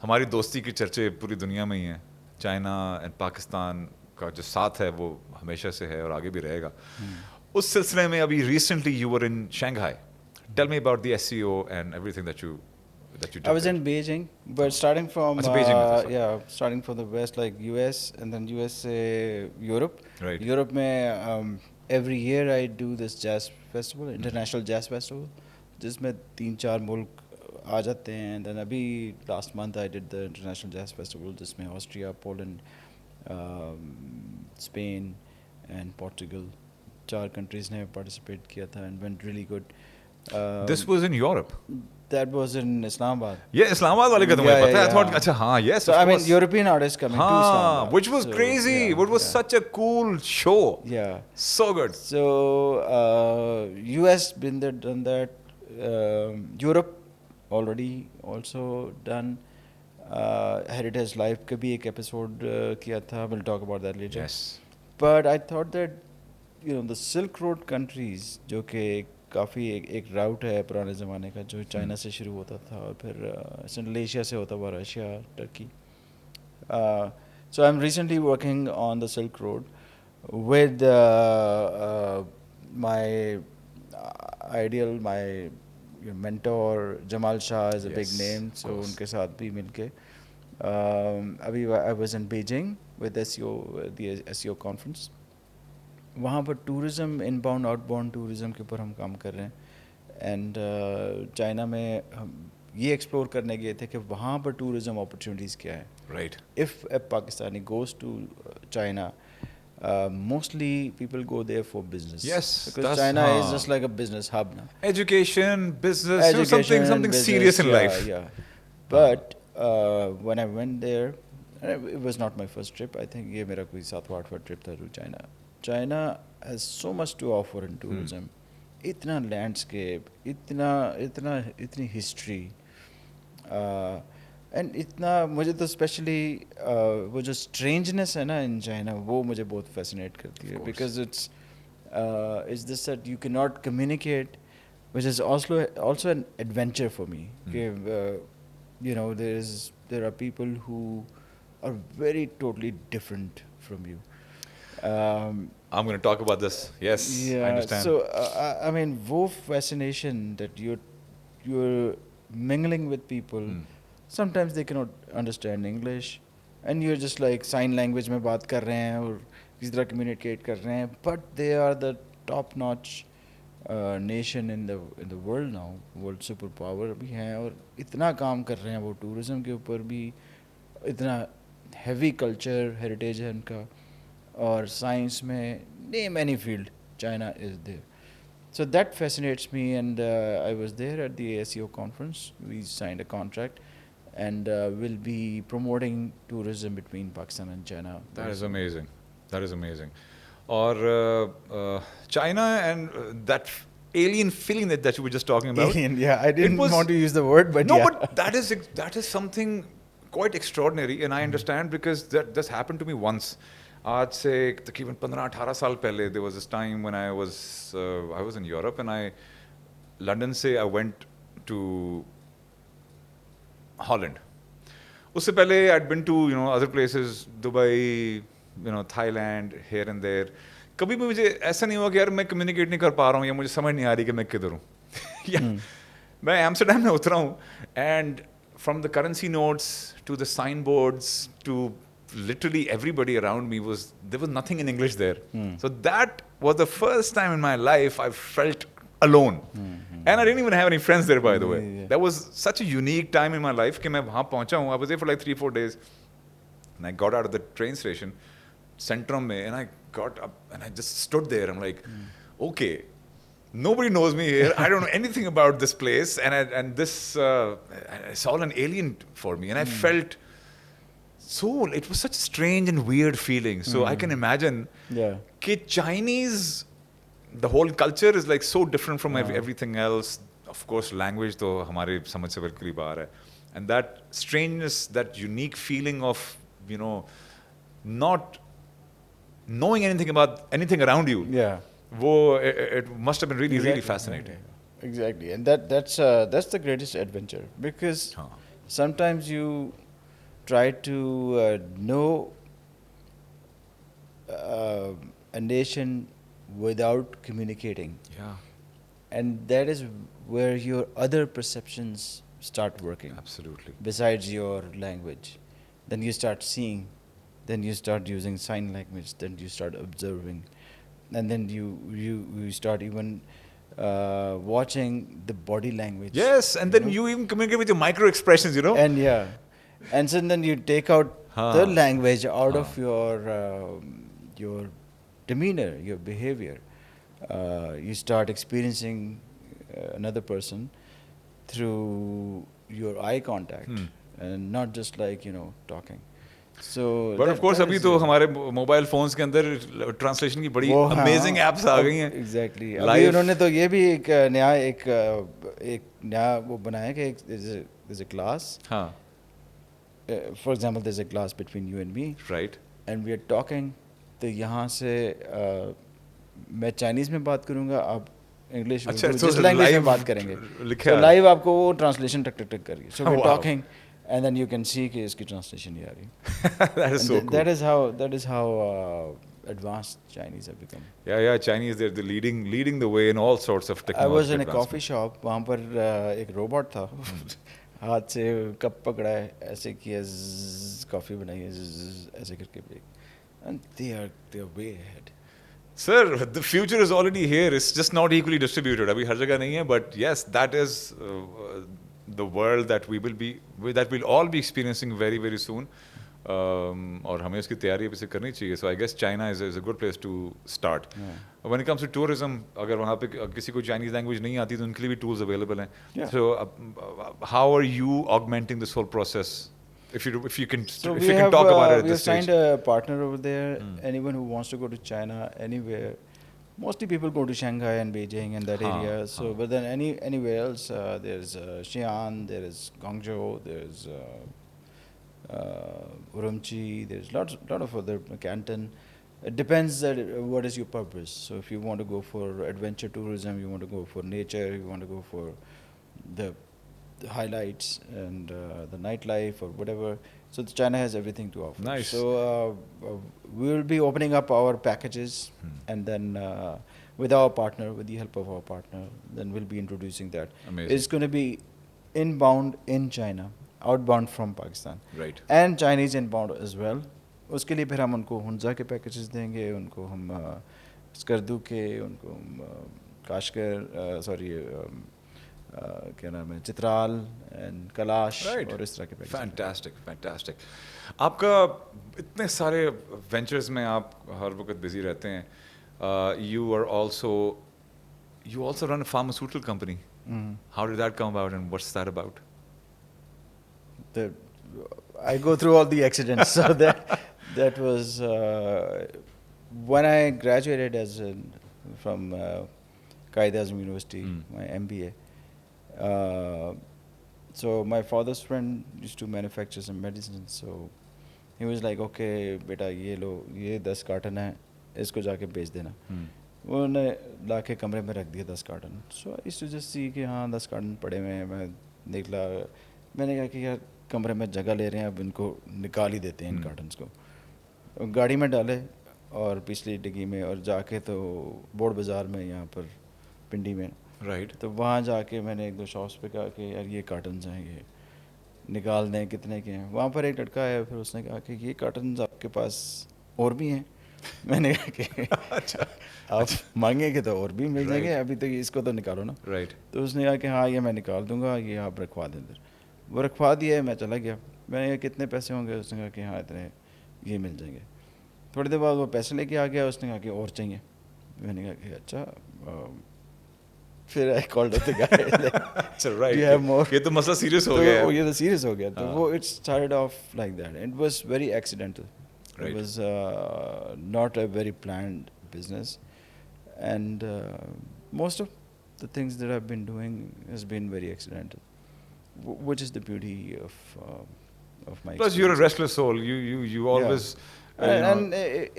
हमारी दोस्ती की चर्चे पूरी दुनिया में ही हैं. चाइना एंड पाकिस्तान का जो साथ है वो हमेशा से है और आगे भी रहेगा. उस सिलसिले में अभी recently you were in Shanghai. Tell me about the SCO and everything that you did. I was in Beijing, but starting from Beijing was also. starting from the west, like US, and then USA, Europe. Right. Europe में every year I do this jazz festival, international jazz festival, जिसमें 3-4 मुल्क आ जाते हैं. Then अभी last month I did the international jazz festival, जिसमें Austria, Poland, Spain, and Portugal, 4 countries ने participate किया था and went really good. This was in Europe. That was in Islamabad. Yeah, Islamabad वाले का तो मुझे पता है. I thought, अच्छा हाँ, yes, So of I mean, course. European artists coming to Islamabad. Which was crazy. What was such a cool show. Yeah. So good. So US been there, done that. Europe already also done. Heritage Live का भी एक episode किया था. We'll talk about that later. Yes. But I thought that the Silk Road countries, जो कि काफ़ी एक राउट है पुराने ज़माने का, जो चाइना से शुरू होता था और फिर सेंट्रल एशिया से होता हुआ Russia, Turkey. So I am recently working on the silk road with my ideal, my mentor Jamal Shah is a big name. So उनके साथ भी मिलके अभी I was in Beijing with SCO conference. वहाँ पर टूरिज़म, इनबाउंड आउटबाउंड टूरिज़म के ऊपर हम काम कर रहे हैं. एंड चाइना में हम ये एक्सप्लोर करने गए थे कि वहाँ पर टूरिज़म अपॉर्चुनिटीज़ क्या है. Right. If a Pakistani goes to China, mostly people go there for business. Yes, because China is just like a business hub now. Education, business, something business, serious in life. Yeah. But when I went there, it was not my first trip. I think ये मेरा कोई 7वां trip था to China. China has so much to offer in tourism. इतना landscape, इतनी history, and इतना मुझे तो especially वो जो strangeness है ना in China, वो मुझे बहुत fascinate करती है. Because it's this that you cannot communicate, which is also an adventure for me. There are people who are very totally different from you. I'm going to talk about this. Yes, I understand. So I mean, वो fascination that you're mingling with people. Sometimes they cannot understand English, and you're just like sign language में बात कर रहे हैं और किसी तरह communicate कर रहे हैं. But they are the top-notch nation in the world now. World superpower भी हैं और इतना काम कर रहे हैं वो tourism के ऊपर भी. इतना heavy culture heritage है उनका. और साइंस में name any field, China is there. So that fascinates me, and I was there at the ASEO conference. We signed a contract, and we'll be promoting tourism between Pakistan and China. That is amazing. That is amazing. Or China and that alien feeling that you were just talking about. Alien, yeah. I didn't want to use the word, but no, yeah. but that is something quite extraordinary, and I understand because that happened to me once. आज से तकरीबन 15-18 साल पहले there was this time when I was in Europe, and London से I went to Holland. उससे पहले I'd been to other places, Dubai, Thailand, here and there. कभी भी मुझे ऐसा नहीं हुआ कि यार मैं कम्युनिकेट नहीं कर पा रहा हूँ या मुझे समझ नहीं आ रही कि मैं किधर हूँ. मैं एम्स्टर्डम में उतरा हूँ, and from the currency notes to the signboards to literally everybody around me there was nothing in English there. So that was the first time in my life I felt alone. And I didn't even have any friends there, by the way. Yeah. That was such a unique time in my life कि मैं वहाँ पहुँचा हूँ. I was there for like 3-4 days. And I got out of the train station, Centrum में, and I got up and I just stood there. I'm like, okay, nobody knows me here. I don't know anything about this place. And this, it's all an alien for me. And I felt so, it was such a strange and weird feeling. So I can imagine Yeah. कि Chinese, the whole culture is like so different from everything else. Of course, language तो हमारे समझ से बिल्कुल ही बाहर है. And that strangeness, that unique feeling of, you know, not knowing anything about anything around you. Yeah. It must have been really, really Exactly. fascinating. Exactly, and that's the greatest adventure, because Huh. sometimes you try to know a nation without communicating, Yeah, and that is where your other perceptions start working. absolutely. Besides your language, then you start seeing, then you start using sign language, then you start observing, and then you start even watching the body language. Yes, and then you even communicate with your micro expressions, you know? And yeah, and so then you take out the Huh. language out of your demeanor, your behavior. You start experiencing another person through your eye contact, and not just like talking. So But of course, that अभी is, तो हमारे mobile phones के अंदर translation की बड़ी वो, हाँ, amazing apps आ गई हैं. एग्जैक्टली. अभी Live. उन्होंने तो ये भी एक नया वो बनाया कि there's a class. हाँ, For example, there's a class between you and me, right. and we are talking. तो यहाँ से मैं चाइनीज़ में बात करूँगा, आप इंग्लिश अच्छा, उर्दू so जिस लैंग्वेज live में बात करेंगे. लिखा तो है. लाइव आपको वो ट्रांसलेशन टक टक टक करिए. So we're Wow. talking, and then you can see कि इसकी ट्रांसलेशन ये आ रही. That is And so cool. that is how advanced Chinese have become. Yeah, Chinese, they're leading the way in all sorts of I technology. was in a coffee shop. वहाँ पर एक robot था. हाथ से cup पकड़ा है, ऐसे किया, कॉफी बनाई है, ऐसे करके भी. And they're way ahead. Sir, the future is already here. It's just not equally distributed. अभी हर जगह नहीं है, but yes, that is the world that we'll all be experiencing very, very soon. और हमें उसकी तैयारी अभी से करनी चाहिए. So I guess China is a good place to start. When it comes to tourism, अगर वहाँ पे किसी को Chinese language नहीं आती तो उनके लिए भी tools available हैं. Yeah. So how are you augmenting this whole process? If you can So if you can talk about it at we have this stage. signed a partner over there. Anyone who wants to go to China, anywhere, mostly people go to Shanghai and Beijing and that area. So, but then anywhere else, there's Xi'an, there is Guangzhou, there's Urumqi, there's lot of other, Canton. It depends that what is your purpose. So if you want to go for adventure tourism, you want to go for nature, you want to go for the highlights and the nightlife or whatever. So China has everything to offer. Nice. So we will be opening up our packages, and then with our partner, with the help of our partner, then we'll be introducing that. Amazing. It's going to be inbound in China, outbound from Pakistan, Right. and Chinese inbound as well. उसके लिए फिर हम उनको हुंजा के packages देंगे, उनको हम स्कर्दू के, उनको हम काशकर, सॉरी क्या नाम है, चित्राल एंड कलाश, Right. और इस तरह के पैकेज. Fantastic. आपका इतने सारे वेंचर्स में आप हर वक्त बिजी रहते हैं. You also run a pharmaceutical company. How did that come about and what's that about? I go through all the accidents. So that was when I graduated from Qaid Azam University, my MBA. So my father's friend used to manufacture some medicines. So he was like, okay, beta, ये लो, ये 10 carton है, इसको जाके बेच देना. उन्होंने ला के कमरे में रख दिया 10 कार्टन. सो इस वजह से कि हाँ 10 कार्टन पड़े हुए हैं, मैं निकला, मैंने कहा कि यार कमरे में जगह ले रहे हैं, अब इनको निकाल ही देते हैं इन कार्टन्स को. गाड़ी में डाले और पिछली डिग्गी में, और जाके तो बोर्ड बाज़ार में यहाँ पर पिंडी में, Right. तो वहाँ जाके मैंने 1-2 शॉप्स पे कहा कि यार ये कार्टन्स हैं ये. निकाल दें कितने के हैं। वहाँ पर एक लड़का आया, फिर उसने कहा कि ये कार्टन्स आपके पास और भी हैं। मैंने कहा कि अच्छा आप मांगेंगे तो और भी मिल जाएंगे, Right. अभी तो इसको तो निकालो ना। राइट तो उसने कहा कि हाँ ये मैं निकाल दूंगा, ये आप रखवा दें अंदर। वो रखवा दिया है, मैं चला गया। मैंने कहा कितने पैसे होंगे? उसने कहा कि हाँ इतने ये मिल जाएंगे। थोड़ी देर बाद वो पैसे लेके आ गया, उसने कहा कि और चाहिए। मैंने कहा कि अच्छा। फिर आई कॉल्ड द गाय अच्छा do right you have more? ये तो मसला सीरियस हो तो गया वो है ये तो सीरियस हो गया। तो हाँ। वो it started off like that, it was very accidental, it Right. Was not a very planned business, and most of the things that I've been doing has been very accidental, which is the beauty of my Plus, you're a experiences. restless soul. You Yeah. always, you know, And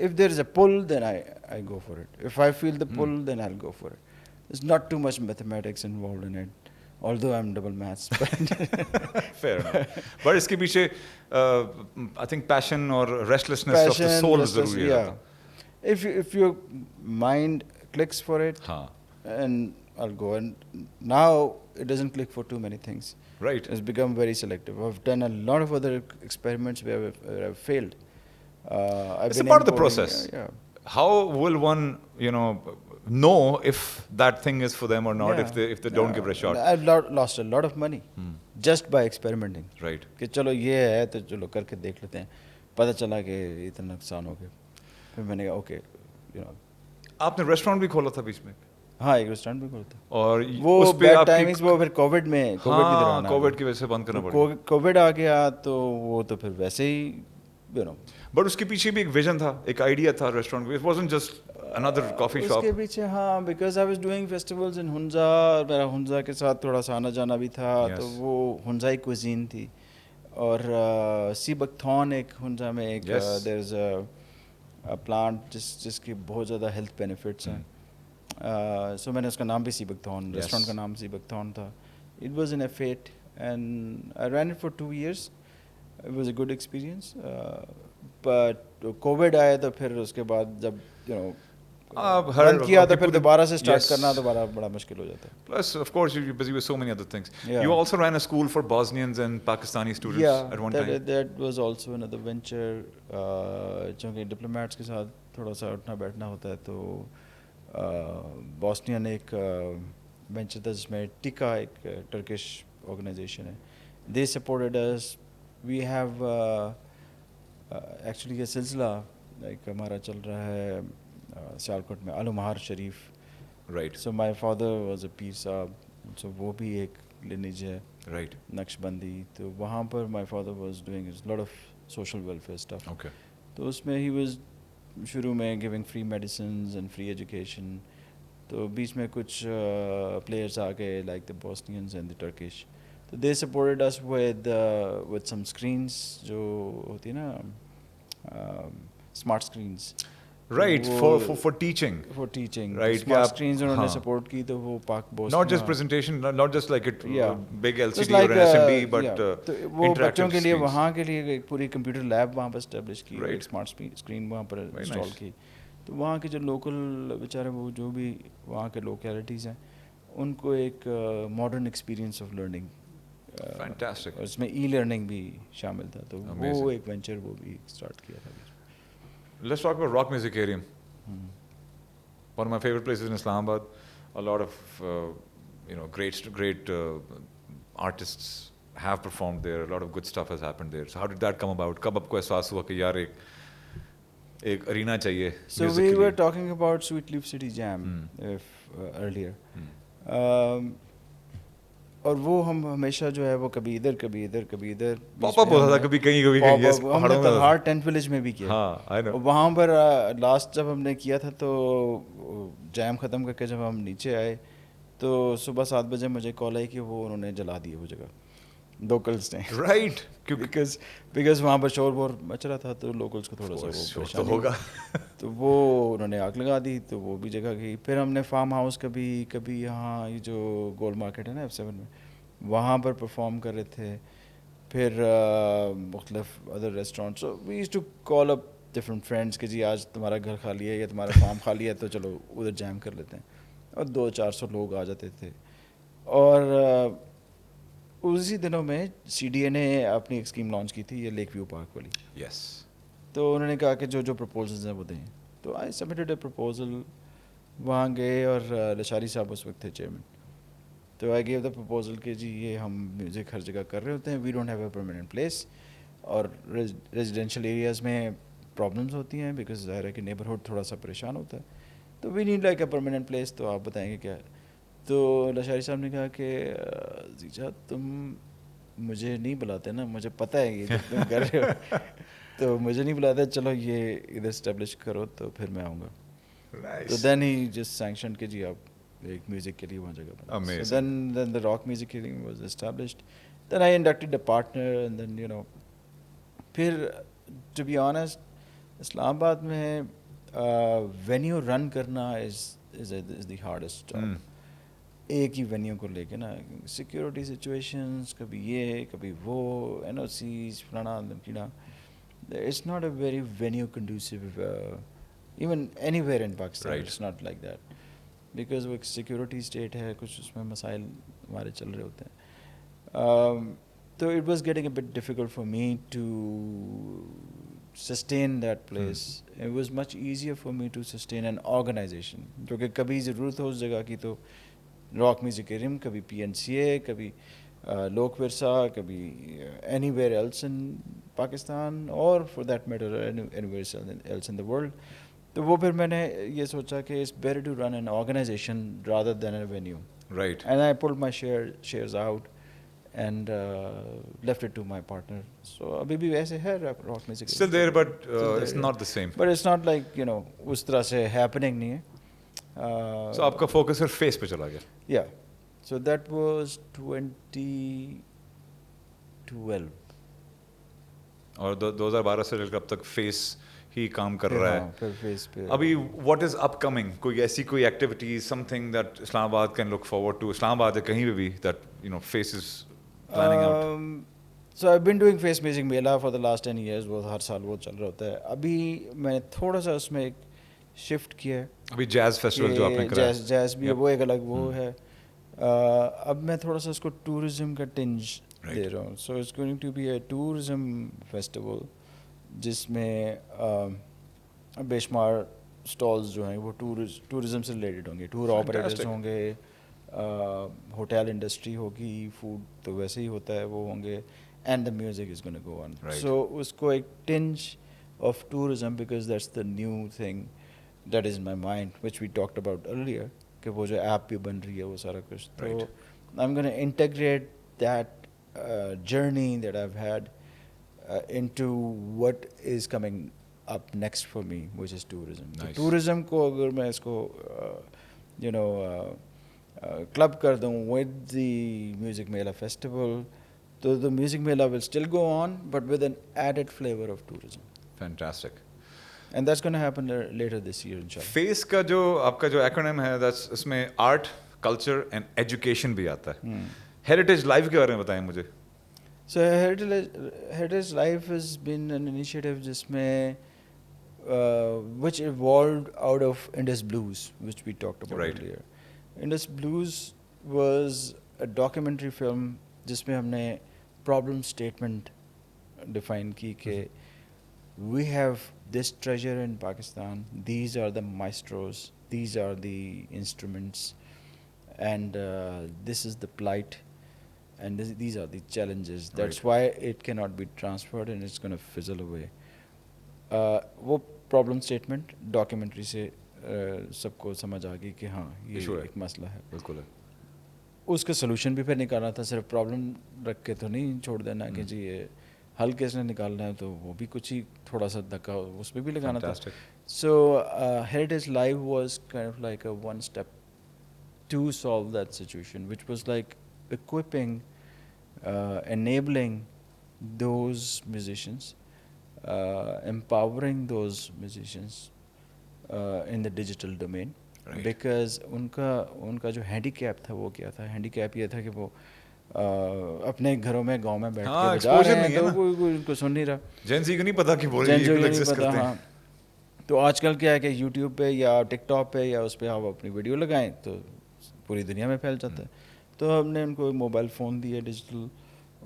if there is a pull, then I go for it. If I feel the Hmm. pull, then I'll go for it. There's not too much mathematics involved in it, although I'm double maths. But fair enough. But इसके पीछे, I think passion or restlessness of the passion, soul restless, ज़रूरी है yeah. If your mind clicks for it, हाँ, and I'll go. And now it doesn't click for too many things. right. It's become very selective. I've done a lot of other experiments where I've failed. I've It's a been part of the importing, process. Yeah, How will one, know if that thing is for them or not yeah. if they don't give it a shot? I've lost a lot of money just by experimenting. Right. कि चलो ये है तो चलो करके देख लेते हैं। पता चला कि इतना नुकसान हो गया। फिर मैंने कहा ओके, आपने रेस्टोरेंट भी खोला था बीच में हाँ एक रेस्टोरेंट भी खोलता। और वो उस पे बैड आपकी टाइमिंग्स, वो फिर कोविड में, कोविड के दौरान कोविड की वजह से बंद करना पड़ा। कोविड आ गया तो वो तो फिर वैसे ही बट उसके पीछे भी एक विजन था, एक आइडिया था रेस्टोरेंट में। It wasn't just another coffee shop. उसके पीछे हाँ, because I was doing festivals in Hunza, मेरा हुंजा के साथ थोड़ा सा आना जाना भी था। Yes. तो वो हुंजाई कुजीन थी। और सीबकथॉन एक हुंजा में एक Yes. There is a plant जिसकी बहुत ज़्यादा हेल्थ बेनिफिट्स हैं। सो मैंने उसका नाम भी सीबकथॉन, Yes. रेस्टोरेंट का नाम सीबकथॉन था। It was in F8 and I ran it for 2 years. It was a good experience. But covid आया तो फिर उसके बाद जब बंद किया तो फिर दोबारा से स्टार्ट करना दोबारा बड़ा मुश्किल हो जाता है। Plus, of course, you're busy with so many other things. Yeah. You also ran a school for Bosnians and Pakistani students Yeah, at one time. that was also another venture. चूँकि diplomats के साथ थोड़ा सा उठना बैठना होता है, तो बॉस्नियन एक वेंचर था जिसमें टिका एक टर्किश ऑर्गेनाइजेशन है, they supported us. We have actually ये सिलसिला लाइक हमारा चल रहा है सियालकोट में Alumhar Sharif. Right. So my father was a पीर साहब, सो वो भी एक लिनेज है Right. नक्शबंदी। तो वहाँ पर my father was doing lot of social welfare stuff. Okay. तो उसमें ही वाज शुरू में giving free medicines and free education. तो बीच में कुछ प्लेयर्स आ गए like the Bosnians and the Turkish, तो they supported us with some screens जो होती है ना, smart screens. Right. For teaching. For teaching, Right, smart क्या- स्क्रीन्स उन्होंने हाँ। सपोर्ट की। तो वो पाक Not Bosnia, just presentation, not just like it, Yeah. big Just LCD like, or an SMD, yeah, but तो वो interactive बच्चों के लिए screens. वहाँ के लिए एक पूरी कंप्यूटर लैब वहाँ पर इस्टेब्लिश की, Right. एक स्मार्ट स्क्रीन वहाँ पर Very इंस्टॉल nice. की। तो वहाँ के जो लोकल बेचारे, वो जो भी वहाँ के लोकेलिटीज़ हैं, उनको एक modern experience of learning, Fantastic. और इसमें ई लर्निंग भी शामिल था। तो वो Amazing. एक वेंचर वो भी स्टार्ट किया था। Let's talk about Rock Musicarium. One of my favorite places in Islamabad. A lot of great artists have performed there. A lot of good stuff has happened there. So how did that come about? कब आपको एहसास हुआ कि यार एक arena चाहिए So music we के were लिए? talking about Sweet Leaf City Jam earlier. और वो हम हमेशा जो है वो कभी इधर कभी इधर कभी इधर Pop up होता था कभी कहीं yes, हमने पहाड़ों में तलहार टेंथ विलेज में भी किया। हाँ, I know. और वहाँ पर लास्ट जब हमने किया था तो जैम ख़त्म करके जब हम नीचे आए तो सुबह 7 बजे मुझे कॉल आई कि वो उन्होंने जला दी वो जगह, लोकल्स ने। Right. बिकॉज वहाँ पर शोर वोर मच रहा था, तो लोकल्स को थोड़ा सा वो शोर तो परेशानी होगा। तो वो उन्होंने आग लगा दी, तो वो भी जगह गई। फिर हमने फार्म हाउस कभी यहाँ ये जो गोल्ड मार्केट है ना F7 में, वहाँ पर परफॉर्म कर रहे थे। फिर मुख्तलिफ other restaurants, so we used to call up different friends कि जी आज तुम्हारा घर खाली है या तुम्हारा फार्म खाली है, तो चलो उधर जैम कर लेते हैं। और 200-400 लोग आ जाते थे। और उसी दिनों में CDA ने अपनी एक स्कीम लॉन्च की थी, ये लेक व्यू पार्क वाली। Yes. तो उन्होंने कहा कि जो जो प्रपोजल्स हैं वो दें। तो आई सबमिटेड ए प्रपोजल, वहाँ गए और लशारी साहब उस वक्त थे चेयरमैन। तो आई गेव द प्रपोजल कि जी ये हम म्यूज़िक हर जगह कर रहे होते हैं, we don't have a permanent place, और रेजिडेंशियल एरियाज़ में प्रॉब्लम्स होती हैं बिकॉज ज़ाहिर है कि नेबरहुड थोड़ा सा परेशान होता है, तो we need like a permanent place, तो आप बताएंगे क्या। तो लशारी साहब ने कहा कि जीजा तुम मुझे नहीं बुलाते ना, मुझे पता है ये जब तुम कर रहे हो तो मुझे नहीं बुलाते, चलो ये इधर इस्टेब्लिश करो तो फिर मैं आऊँगा। तो Nice. Then he just sanction कि जी आप एक म्यूज़िक के लिए वहाँ जगह बनाओ। Amazing. So then the rock music hearing was established. Then I inducted a partner, and then you know, फिर to be honest, इस्लामाबाद में वेन्यू रन करना is the hardest job. Mm. एक ही वेन्यू को लेके ना, सिक्योरिटी सिचुएशंस, कभी ये कभी वो, NOCs फलाना धमकीना, it's not a very venue conducive even anywhere in Pakistan. Right. It's not like that because वो एक सिक्योरिटी स्टेट है, कुछ उसमें मसाइल हमारे चल रहे होते हैं। तो it was getting a bit difficult for me to sustain that place. It was much easier for me to sustain an organization, क्योंकि कभी ज़रूरत हो उस जगह की तो रॉक म्यूजिक एरियम, कभी PNCA, कभी लोक विरसा, कभी anywhere else in Pakistan, or for that matter anywhere else in the world. तो वो फिर मैंने ये सोचा कि it's better to run an organization rather than a venue. Right. And I pulled my shares out and left it to my partner. So अभी भी वैसे है rock music. Still there, but Still there, it's yeah. not the same. But it's not like you know उस तरह से happening नहीं है. So आपका focus सिर्फ face पे चला गया. Yeah. So that was 2012. और 2012 से लेकर अब तक face ही काम कर रहा है. हाँ, फिर face पे. अभी what is upcoming? कोई ऐसी कोई activity, something that Islamabad can look forward to? Islamabad या कहीं पे भी that you know face is planning out. So I've been doing face music Mela for the last 10 years. वो हर साल वो चल रहा होता है. अभी मैंने थोड़ा सा उसमें एक शिफ्ट किया है. अभी jazz festival जो आपने कराया. जैज भी Yep. वो एक अलग वो है. अब मैं थोड़ा सा उसको टूरिज्म का टिंज दे रहा हूँ. So it's going to be a tourism festival जिसमें बेशुमार स्टॉल्स जो हैं वो टूरिज्म से रिलेटेड होंगे. Tour operators Fantastic. होंगे, होटल इंडस्ट्री होगी, फूड तो वैसे ही होता है वो होंगे, and the music is gonna go on. Right. सो उसको एक tinge of tourism, because that's the new thing that is in my mind, which we talked about earlier, कि वो जो ऐप भी बन रही है वो सारा कुछ. तो I'm going to integrate that journey that I've had into what is coming up next for me, which is tourism. Nice. तो tourism को अगर मैं इसको club कर दूँ with the Music Mela Festival, तो the Music Mela will still go on, but with an added flavor of tourism. Fantastic. And that's going to happen later this year, inshallah. Face का जो आपका जो acronym है that's इसमें art, culture and education भी आता है. Heritage live के बारे में बताएं मुझे. So Heritage Life has been an initiative जिसमें which evolved out of Indus Blues, which we talked about Right. earlier. Indus Blues was a documentary film जिसमें हमने problem statement define की कि we have this treasure in Pakistan, these are the maestros, these are the instruments, and this is the plight, and these are the challenges. That's Right. why it cannot be transferred and it's going to fizzle away. वो problem statement documentary से सबको समझ आ गई कि हाँ ये Issue है. एक मसला है. बिल्कुल है. उसका सोल्यूशन भी फिर निकालना था. सिर्फ प्रॉब्लम रख के तो नहीं छोड़ देना कि जी ये हल किसने निकालना है, तो वो भी कुछ ही थोड़ा सा धक्का उसमें भी लगाना था. Fantastic. So Heritage Live was kind of like a one step to solve that situation, which was like equipping, enabling those musicians, empowering those musicians in the digital domain. Right. Because उनका जो handicap था वो क्या था. Handicap ये था कि वो अपने घरों में गांव में बैठ के बजा रहे हैं, तो कोई उनको सुन नहीं रहा. जेन-ज़ी को नहीं पता कि वो एग्जिस्ट करते हैं. तो आजकल क्या है कि यूट्यूब पे या टिकटॉक पे या उस पे आप अपनी वीडियो लगाएं तो पूरी दुनिया में फैल जाता है. तो हमने उनको मोबाइल फ़ोन दिए डिजिटल,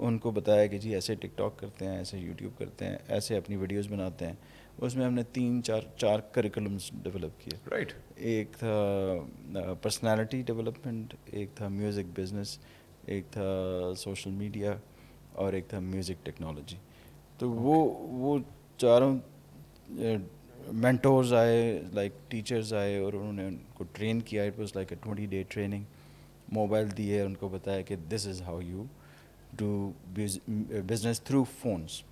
उनको बताया कि जी ऐसे टिकटॉक करते हैं, ऐसे यूट्यूब करते हैं, ऐसे अपनी वीडियोस बनाते हैं। उसमें हमने चार करिकुलम्स डेवलप किए। Right. एक था पर्सनालिटी डेवलपमेंट, एक था म्यूज़िक बिजनेस, एक था सोशल मीडिया, और एक था म्यूज़िक टेक्नोलॉजी। तो वो चारों मेंटोर्स आए, लाइक टीचर्स आए, और उन्होंने उनको ट्रेन किया। It was like a 20-day training. Mobile दिए, उनको बताया कि this is how you do business through phones.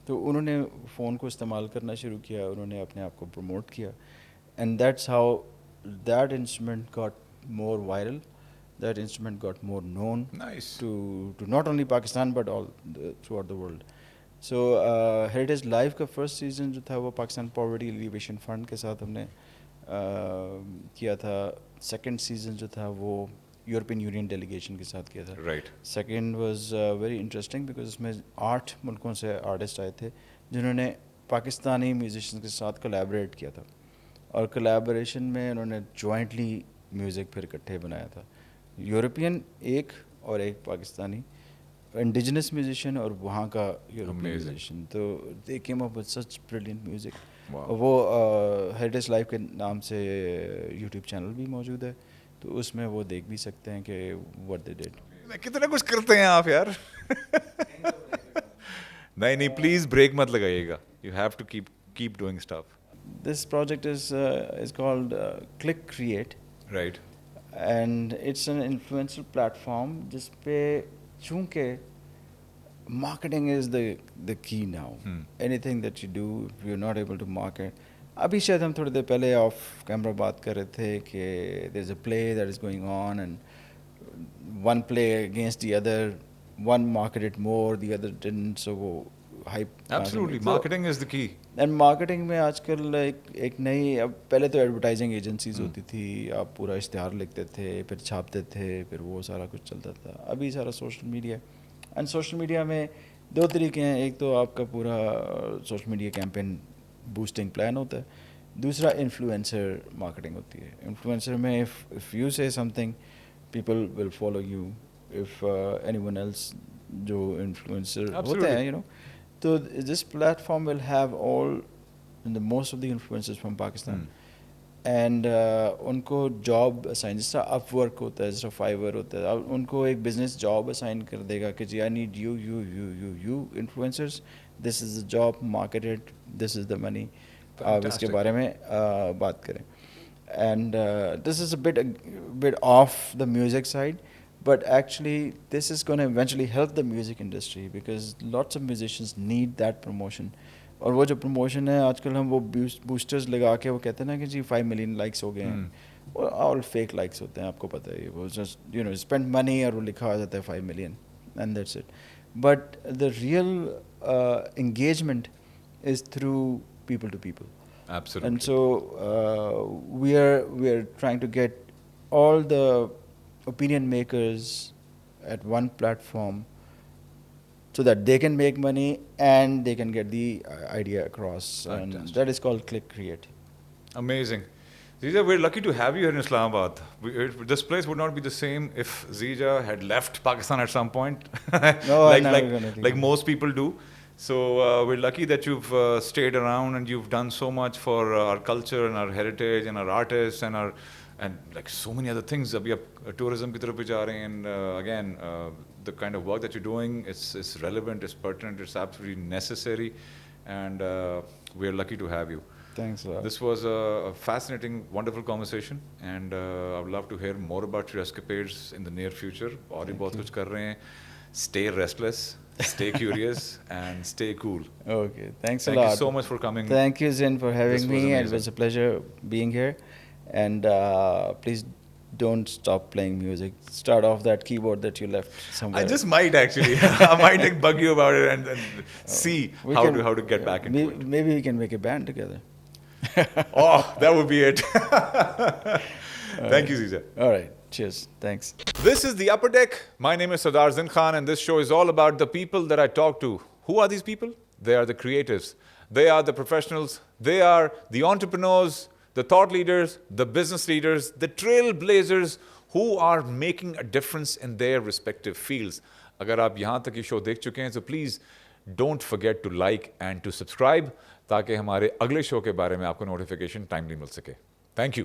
तो उन्होंने फ़ोन को इस्तेमाल करना शुरू किया, उन्होंने अपने आप को प्रमोट किया, and that's how that instrument got more viral, that instrument got more known Nice. to not only Pakistan but all throughout the world. So heritage live का फर्स्ट सीज़न जो था वो पाकिस्तान पॉवर्टी एलिवेशन फंड के साथ हमने किया था। Second season जो था वो यूरोपियन यूनियन डेलीगेशन के साथ किया था। Right. Second was very interesting because इसमें 8 मुल्कों से आर्टिस्ट आए थे जिन्होंने पाकिस्तानी म्यूजिशियंस के साथ कोलैबोरेट किया था, और कोलैबोरेशन में उन्होंने जॉइंटली म्यूज़िक फिर इकट्ठे बनाया था। यूरोपियन एक और एक पाकिस्तानी इंडिजिनस म्यूजिशियन और वहाँ का यूरोपियन Amazing. म्यूजिशियन। तो they came up with such brilliant music. Wow. वो हेरिटेज लाइव के नाम से यूट्यूब चैनल भी मौजूद है, तो उसमें वो देख भी सकते हैं कि व्हाट दे डिड। कितना कुछ करते हैं आप यार। नहीं नहीं, प्लीज ब्रेक मत लगाइएगा। You have to keep doing stuff. This project is called click create, right. And it's an influencer platform जिस पे चूँकि marketing is the key now. Anything that you do, if you're not able to market. अभी शायद हम थोड़ी देर पहले of camera बात कर रहे थे कि there's a play that is going on and one play against the other, one marketed more, the other didn't, so वो hype. Absolutely, marketing is the key. And marketing में आजकल एक नई, अब पहले तो एडवर्टाइजिंग एजेंसीज होती थी, आप पूरा इश्तेहार लिखते थे, फिर छापते थे, फिर वो सारा कुछ चलता था। अभी सारा social media, and social media में दो तरीके हैं। एक तो आपका पूरा social media campaign boosting plan होता है, दूसरा इन्फ्लुएंसर मार्केटिंग होती है। इन्फ्लुएंसर में इफ़ यू से something people will follow you, if anyone else जो इन्फ्लुएंसर होते हैं, यू नो। तो this platform will have all the most of the influencers from Pakistan, and उनको जॉब असाइन, जिस तरह अपवर्क होता है, जिस तरह फाइवर होता है, उनको एक बिजनेस जॉब असाइन कर देगा कि जी I need you influencers, this is the job, marketed, this is the money, आप इसके बारे में बात करें। And this is a bit of the music side, but actually this is going to eventually help the music industry because lots of musicians need that promotion. और वो जो promotion है आजकल, हम वो बूस्टर्स लगा के वो कहते हैं ना कि जी 5 मिलियन लाइक्स हो गए हैं, वो ऑल फेक लाइक्स होते हैं, आपको पता है। वो just you know spend money और वो लिखा आ जाता है 5 million and that's it. But the real engagement is through people to people. Absolutely. And so we are trying to get all the opinion makers at one platform so that they can make money and they can get the idea across. Fantastic. And that is called Click Create. Amazing. Zija, we're lucky to have you here in Islamabad. This place would not be the same if Zija had left Pakistan at some point. No, I'm never gonna think like of most people do. So we're lucky that you've stayed around and you've done so much for our culture and our heritage and our artists and like so many other things. Abhi aap tourism ki taraf bhi ja rahe hain, and again the kind of work that you're doing, it's relevant, it's pertinent, it's absolutely necessary, and we're lucky to have you. Thanks a lot. This was a fascinating, wonderful conversation, and I would love to hear more about your escapades in the near future. और भी बहुत कुछ कर रहे हैं. Stay restless, stay curious, and stay cool. Okay, thanks a Thank lot. you so much for coming. Thank you, Zin, for having This was me. It amazing. was a pleasure being here. And please don't stop playing music. Start off that keyboard that you left somewhere. I just might actually. I might like bug you about it and see We how can- to get back into it. Maybe we can make a band together. Oh, that would be it. Thank you, Ziza. All right. Cheers. Thanks. This is The Upper Deck. My name is Sardar Zin Khan, and this show is all about the people that I talk to. Who are these people? They are the creatives. They are the professionals. They are the entrepreneurs, the thought leaders, the business leaders, the trailblazers who are making a difference in their respective fields. अगर आप यहाँ तक ये show देख चुके हैं तो please don't forget to like and to subscribe ताकि हमारे अगले शो के बारे में आपको नोटिफिकेशन टाइमली मिल सके. Thank you.